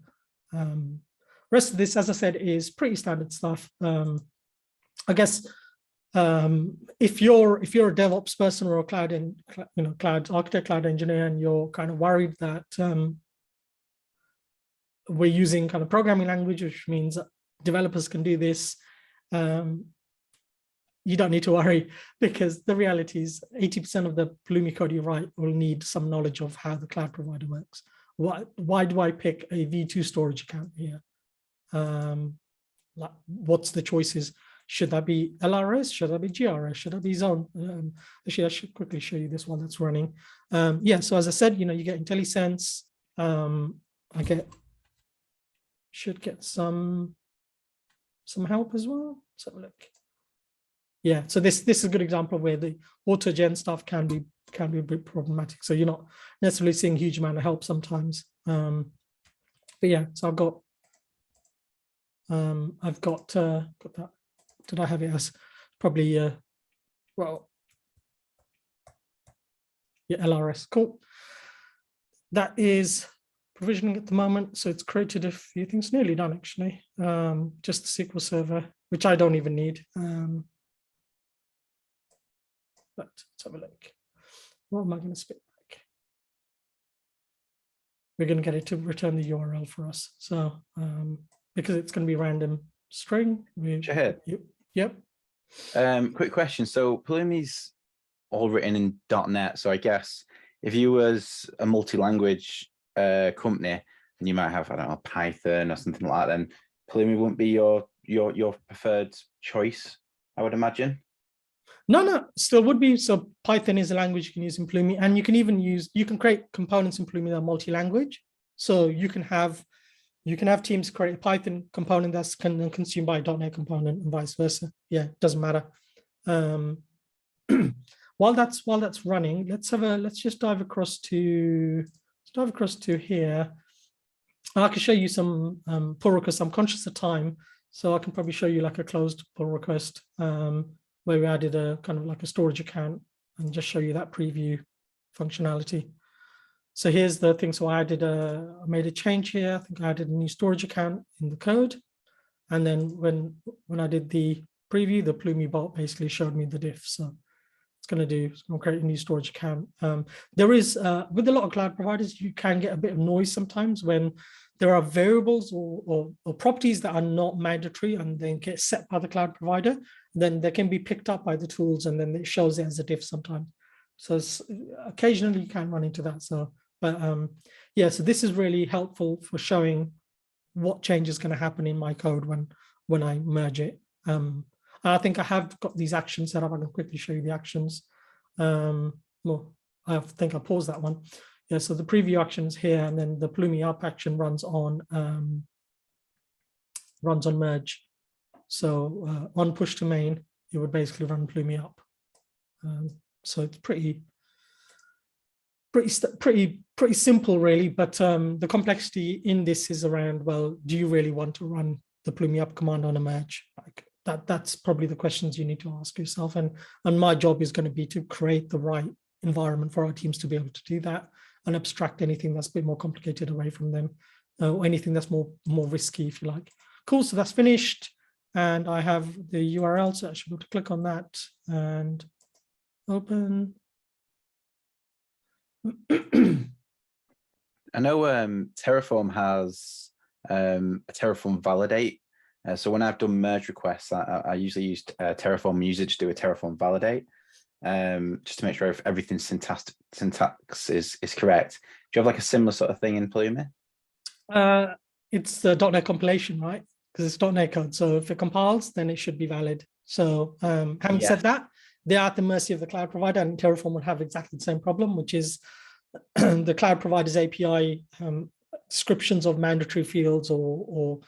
Rest of this, as I said, is pretty standard stuff. I guess if you're a DevOps person or a cloud architect, cloud engineer, and you're kind of worried that we're using kind of programming language, which means developers can do this, you don't need to worry, because the reality is 80% of the Plumi code you write will need some knowledge of how the cloud provider works. Why do I pick a V2 storage account here? Like, what's the choices? Should that be LRS? Should that be GRS? Should that be zone? Actually, I should quickly show you this while that's running. Yeah, so as I said, you get IntelliSense. Should get some help as well. Let's have a look. Yeah, so this is a good example where the auto-gen stuff can be a bit problematic. So you're not necessarily seeing a huge amount of help sometimes. But yeah, so I've got that. Did I have it as probably well, yeah, LRS. Cool. That is provisioning at the moment. So it's created a few things, nearly done actually. Just the SQL Server, which I don't even need. But let's have a look. What am I going to spit back? We're going to get it to return the URL for us. So because it's going to be random string. Shahid. Yep. Quick question. So Pulumi's all written in .NET. So I guess if you was a multi-language company and you might have, I don't know, Python or something like that, then Plumi wouldn't be your preferred choice, I would imagine. No, still would be. So Python is a language you can use in Plumi, and you can create components in Plumi that are multi-language. So you can have teams create a Python component that's consumed by a .NET component and vice versa. Yeah, it doesn't matter. While that's running, let's just dive across to here. I can show you some pull requests. I'm conscious of time, so I can probably show you like a closed pull request where we added a kind of like a storage account and just show you that preview functionality. So here's the thing. So I made a change here. I think I added a new storage account in the code. And then when I did the preview, the Plumi bot basically showed me the diff. So it's going to create a new storage account. There is, with a lot of cloud providers, you can get a bit of noise sometimes when there are variables or properties that are not mandatory and then get set by the cloud provider. Then they can be picked up by the tools and then it shows it as a diff sometimes. So occasionally you can run into that. So, but yeah, so this is really helpful for showing what change is going to happen in my code when I merge it. I think I have got these actions set up. I can quickly show you the actions. Well, I think I paused that one. Yeah, so the preview action is here, and then the Plumi up action runs on merge. So on push to main, it would basically run Plumi up. So it's pretty simple, really. But the complexity in this is around, well, do you really want to run the Plumi up command on a merge? Like that's probably the questions you need to ask yourself. And my job is going to be to create the right environment for our teams to be able to do that and abstract anything that's a bit more complicated away from them, or anything that's more risky, if you like. Cool, so that's finished. And I have the URL, so I should be able to click on that and open. I know Terraform has a Terraform validate. So when I've done merge requests, I usually use Terraform usage to do a Terraform validate, just to make sure if everything's syntax is correct. Do you have like a similar sort of thing in Plumi? It's the .NET compilation, right? Because it's .NET code. So if it compiles, then it should be valid. So having said that, they are at the mercy of the cloud provider, and Terraform would have exactly the same problem, which is the cloud provider's API descriptions of mandatory fields or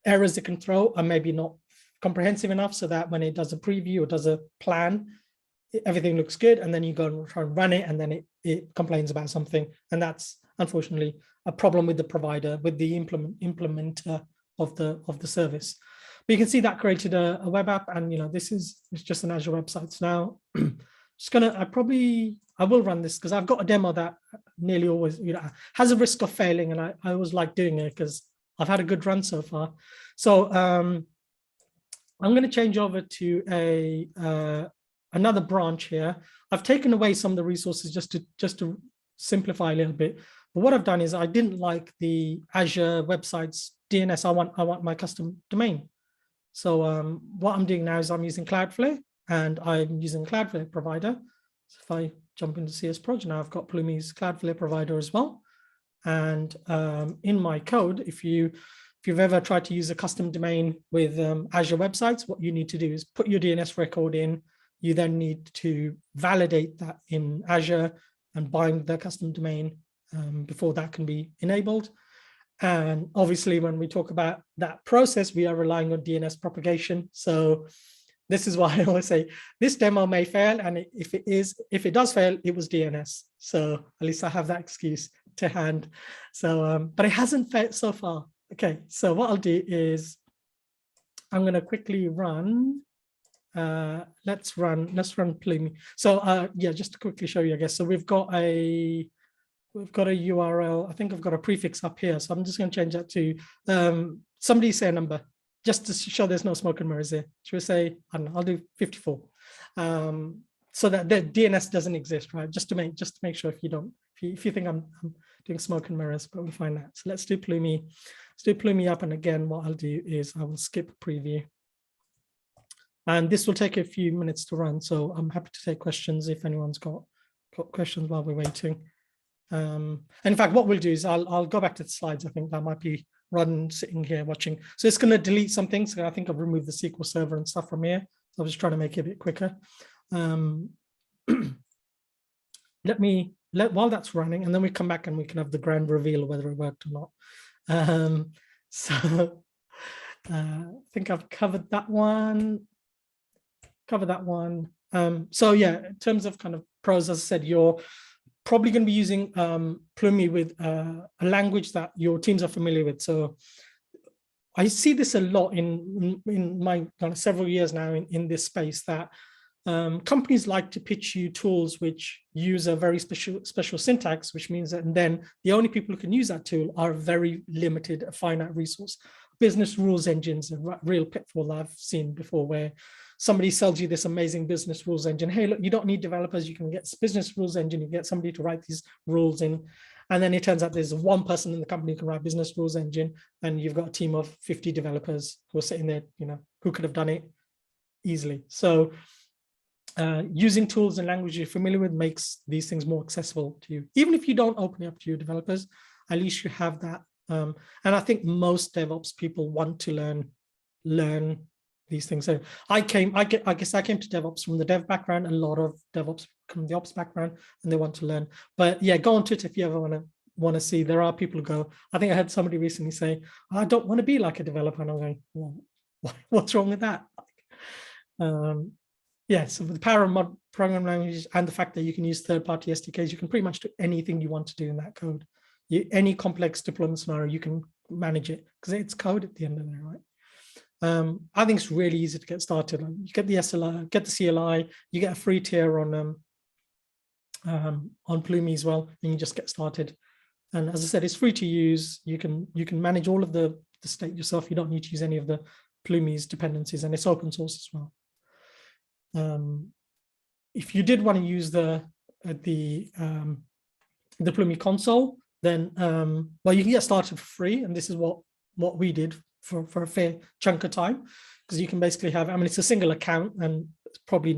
errors it can throw are maybe not comprehensive enough, so that when it does a preview or does a plan, everything looks good, and then you go and try and run it, and then it complains about something. And that's unfortunately a problem with the provider, with the implementer of the service. But you can see that created a web app, and it's just an Azure website. Now I will run this because I've got a demo that nearly always has a risk of failing, and I always like doing it because I've had a good run so far. So I'm going to change over to another branch here. I've taken away some of the resources just to simplify a little bit. But what I've done is I didn't like the Azure websites DNS. I want my custom domain. So what I'm doing now is I'm using Cloudflare, and I'm using Cloudflare provider. So if I jump into CS Project now, I've got Plumi's Cloudflare provider as well. And in my code, if you've ever tried to use a custom domain with Azure websites, what you need to do is put your DNS record in. You then need to validate that in Azure and bind the custom domain before that can be enabled. And obviously, when we talk about that process, we are relying on DNS propagation. So This is why I always say this demo may fail, and if it does fail, it was DNS. So at least I have that excuse to hand. So, but it hasn't failed so far. Okay, so what I'll do is I'm going to quickly run. Let's run Plumi. So yeah, just to quickly show you, I guess. So we've got a URL. I think I've got a prefix up here. So I'm just going to change that to somebody say a number, just to show there's no smoke and mirrors there. Should we say, I don't know, I'll do 54. So that the DNS doesn't exist, right? Just to make sure if you think I'm doing smoke and mirrors, but we'll find that. So let's do Plumi. Let's do Plumi up. And again, what I'll do is I will skip preview. And this will take a few minutes to run. So I'm happy to take questions if anyone's got questions while we're waiting. And in fact, what we'll do is I'll go back to the slides. I think that might be Run sitting here watching. So it's going to delete some things. So I think I've removed the SQL Server and stuff from here. So I'm just trying to make it a bit quicker. While that's running, and then we come back and we can have the grand reveal of whether it worked or not. So I think I've covered that one. So yeah, in terms of kind of pros, as I said, you're probably going to be using Plumi with a language that your teams are familiar with. So I see this a lot in my kind of several years now in this space, that companies like to pitch you tools which use a very special syntax, which means that, and then the only people who can use that tool are a very limited, finite resource. Business rules engines, a real pitfall that I've seen before, where somebody sells you this amazing business rules engine. Hey, look, you don't need developers. You can get this business rules engine. You get somebody to write these rules in. And then it turns out there's one person in the company who can write business rules engine. And you've got a team of 50 developers who are sitting there, who could have done it easily. So using tools and language you're familiar with makes these things more accessible to you. Even if you don't open it up to your developers, at least you have that. And I think most DevOps people want to learn these things. So I guess I came to DevOps from the dev background. A lot of DevOps come from the ops background, and they want to learn. But yeah, go on Twitter if you ever want to see. There are people who go. I think I had somebody recently say, "I don't want to be like a developer," and I'm going, "Well, what's wrong with that?" Yeah. So with the power of programming languages and the fact that you can use third-party SDKs, you can pretty much do anything you want to do in that code. Any complex deployment scenario, you can manage it because it's code at the end of the day, right? I think it's really easy to get started. You get the SLI, get the CLI, you get a free tier on Plumi as well, and you just get started. And as I said, it's free to use. You can manage all of the state yourself. You don't need to use any of the Plumi's dependencies, and it's open source as well. If you did want to use the Plumi Console, then well, you can get started for free, and this is what we did for a fair chunk of time, because you can basically have, it's a single account, and it's probably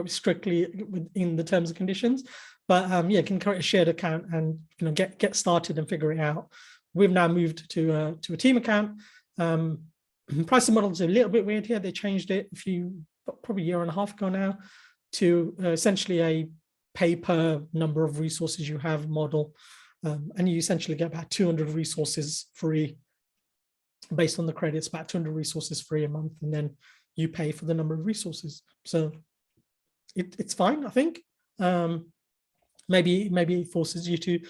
strictly within the terms and conditions, but yeah, you can create a shared account and get started and figure it out. We've now moved to a team account. Pricing model is a little bit weird here. They changed it probably a year and a half ago now to essentially a pay per number of resources you have model, and you essentially get about 200 resources free. Based on the credits, about 200 resources free a month, and then you pay for the number of resources. So it's fine, I think. Maybe it forces you to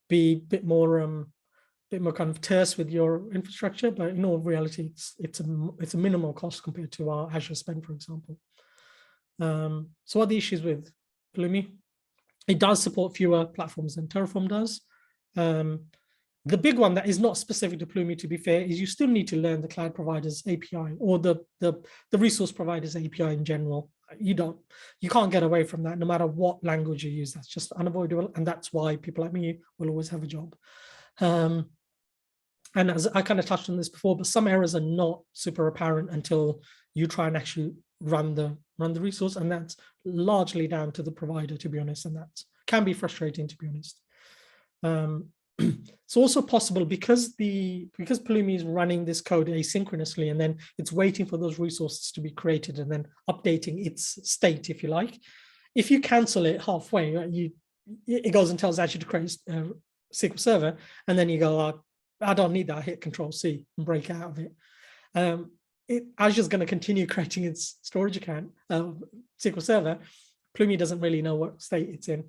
be a bit more kind of terse with your infrastructure, but in all reality, it's a minimal cost compared to our Azure spend, for example. So what are the issues with Plumi? It does support fewer platforms than Terraform does. The big one that is not specific to Plumi, to be fair, is you still need to learn the cloud provider's API or the resource provider's API in general. You can't get away from that no matter what language you use. That's just unavoidable. And that's why people like me will always have a job. And as I kind of touched on this before, but some errors are not super apparent until you try and actually run the resource. And that's largely down to the provider, to be honest. And that can be frustrating, to be honest. It's also possible because Plumi is running this code asynchronously, and then it's waiting for those resources to be created and then updating its state, if you like. If you cancel it halfway, it goes and tells Azure to create a SQL Server, and then you go, I don't need that. I hit Control C and break out of it. Azure's going to continue creating its storage account, SQL Server. Plumi doesn't really know what state it's in.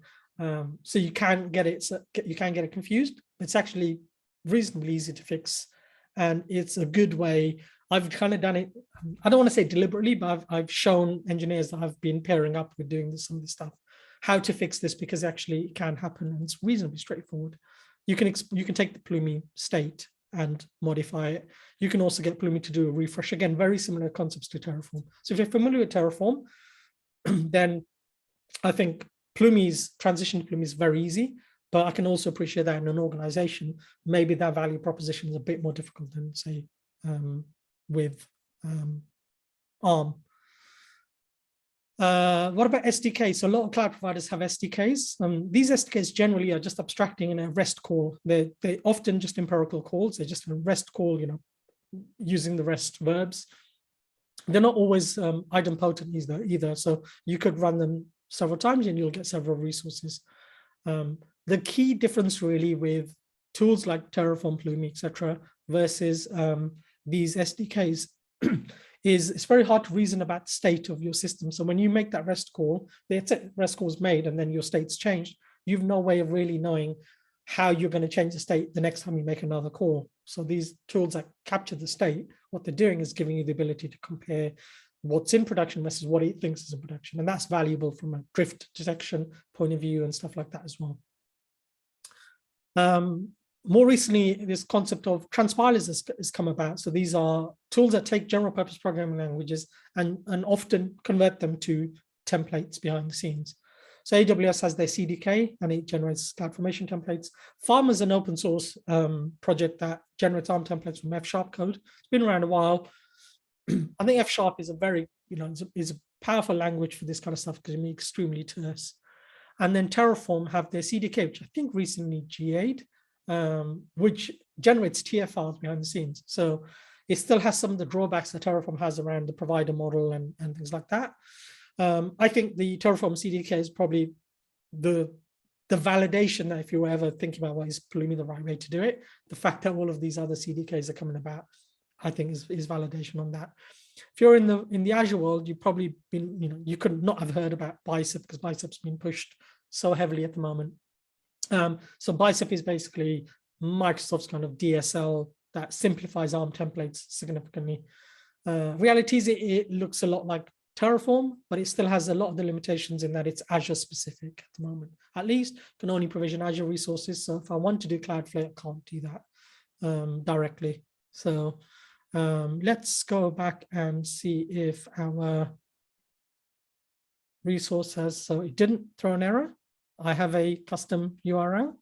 So you can get it confused. It's actually reasonably easy to fix. And it's a good way. I've kind of done it. I don't want to say deliberately, but I've shown engineers that I've been pairing up with doing some of this stuff, how to fix this, because actually it can happen and it's reasonably straightforward. You can take the Plumi state and modify it. You can also get Plumi to do a refresh. Again, very similar concepts to Terraform. So if you're familiar with Terraform, then I think Plumi's transition to Plumi is very easy, but I can also appreciate that in an organization, maybe that value proposition is a bit more difficult than, say, with ARM. What about SDKs? So a lot of cloud providers have SDKs. These SDKs generally are just abstracting in a REST call. They're often just empirical calls. They're just a REST call, using the REST verbs. They're not always idempotent either. So you could run them several times and you'll get several resources. The key difference really with tools like Terraform, Plumi, etc., versus these SDKs is it's very hard to reason about the state of your system. So when you make that REST call, the REST call is made and then your state's changed. You've no way of really knowing how you're going to change the state the next time you make another call. So these tools that capture the state, what they're doing is giving you the ability to compare what's in production versus what it thinks is in production. And that's valuable from a drift detection point of view and stuff like that as well. More recently, this concept of transpilers has come about. So these are tools that take general purpose programming languages and often convert them to templates behind the scenes. So AWS has their CDK and it generates CloudFormation templates. Farm is an open source project that generates ARM templates from F# code. It's been around a while. I think F# is a very, is a powerful language for this kind of stuff because it makes extremely terse. And then Terraform have their CDK, which I think recently GA'd, which generates TF files behind the scenes. So it still has some of the drawbacks that Terraform has around the provider model and things like that. I think the Terraform CDK is probably the validation that if you were ever thinking about what is Plumi the right way to do it, the fact that all of these other CDKs are coming about, I think is validation on that. If you're in the Azure world, you've probably been, you could not have heard about Bicep because Bicep's been pushed so heavily at the moment. So Bicep is basically Microsoft's kind of DSL that simplifies ARM templates significantly. Reality is it looks a lot like Terraform, but it still has a lot of the limitations in that it's Azure specific at the moment. At least can only provision Azure resources. So if I want to do Cloudflare, I can't do that directly. So let's go back and see if our resource has, so it didn't throw an error. I have a custom URL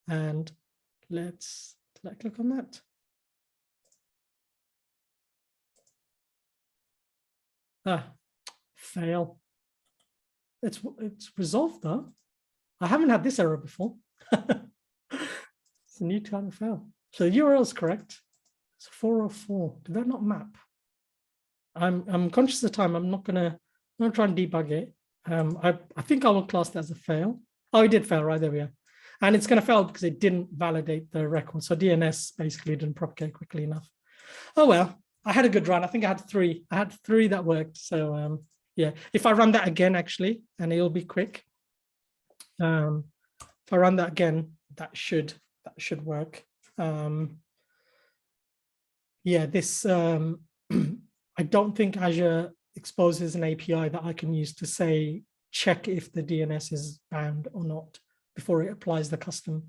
and let's click on that. Fail. It's resolved though. I haven't had this error before. It's a new type of fail. So the URL is correct. It's 404. Did that not map? I'm conscious of time. I'm gonna try and debug it. I think I will class that as a fail. Oh, it did fail, right? There we are. And it's going to fail because it didn't validate the record. So DNS basically didn't propagate quickly enough. Oh, well, I had a good run. I think I had three. I had three that worked. So yeah, if I run that again, actually, and it'll be quick. If I run that again, that should work. Yeah, this, I don't think Azure exposes an API that I can use to say, check if the DNS is bound or not before it applies the custom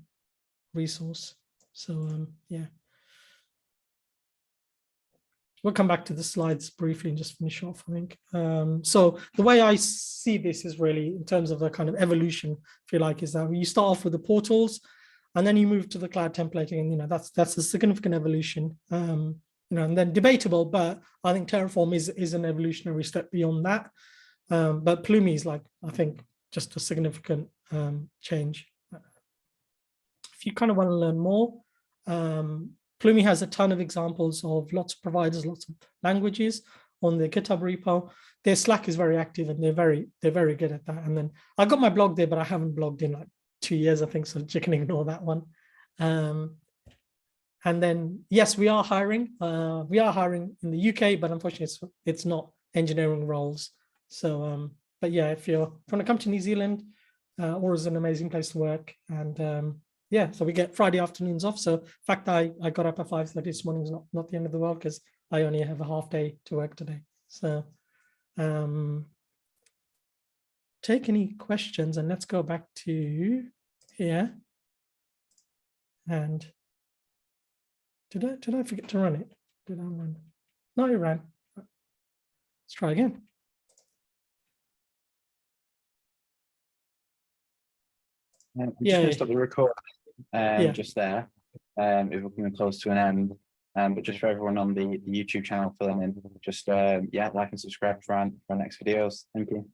resource. So yeah. We'll come back to the slides briefly and just finish off, I think. So the way I see this is really in terms of the kind of evolution, if you like, is that you start off with the portals and then you move to the cloud templating, and that's a significant evolution. And then debatable, but I think Terraform is an evolutionary step beyond that. But Plumi is like, I think, just a significant change. If you kind of want to learn more, Plumi has a ton of examples of lots of providers, lots of languages on their GitHub repo. Their Slack is very active and they're very good at that. And then I got my blog there, but I haven't blogged in like 2 years, I think, so you can ignore that one. And then, yes, we are hiring. We are hiring in the UK, but unfortunately, it's not engineering roles. So, but yeah, if you want to come to New Zealand, Aura is an amazing place to work. And yeah, so we get Friday afternoons off. So, in fact, I got up at 5:30 this morning is not the end of the world because I only have a half day to work today. So, take any questions, and let's go back to here. And did I forget to run it? Did I run? No, it ran. Let's try again. I'm just going to stop the record just there. If we're coming close to an end. But just for everyone on the YouTube channel filling in, just yeah, like and subscribe for our next videos. Thank you.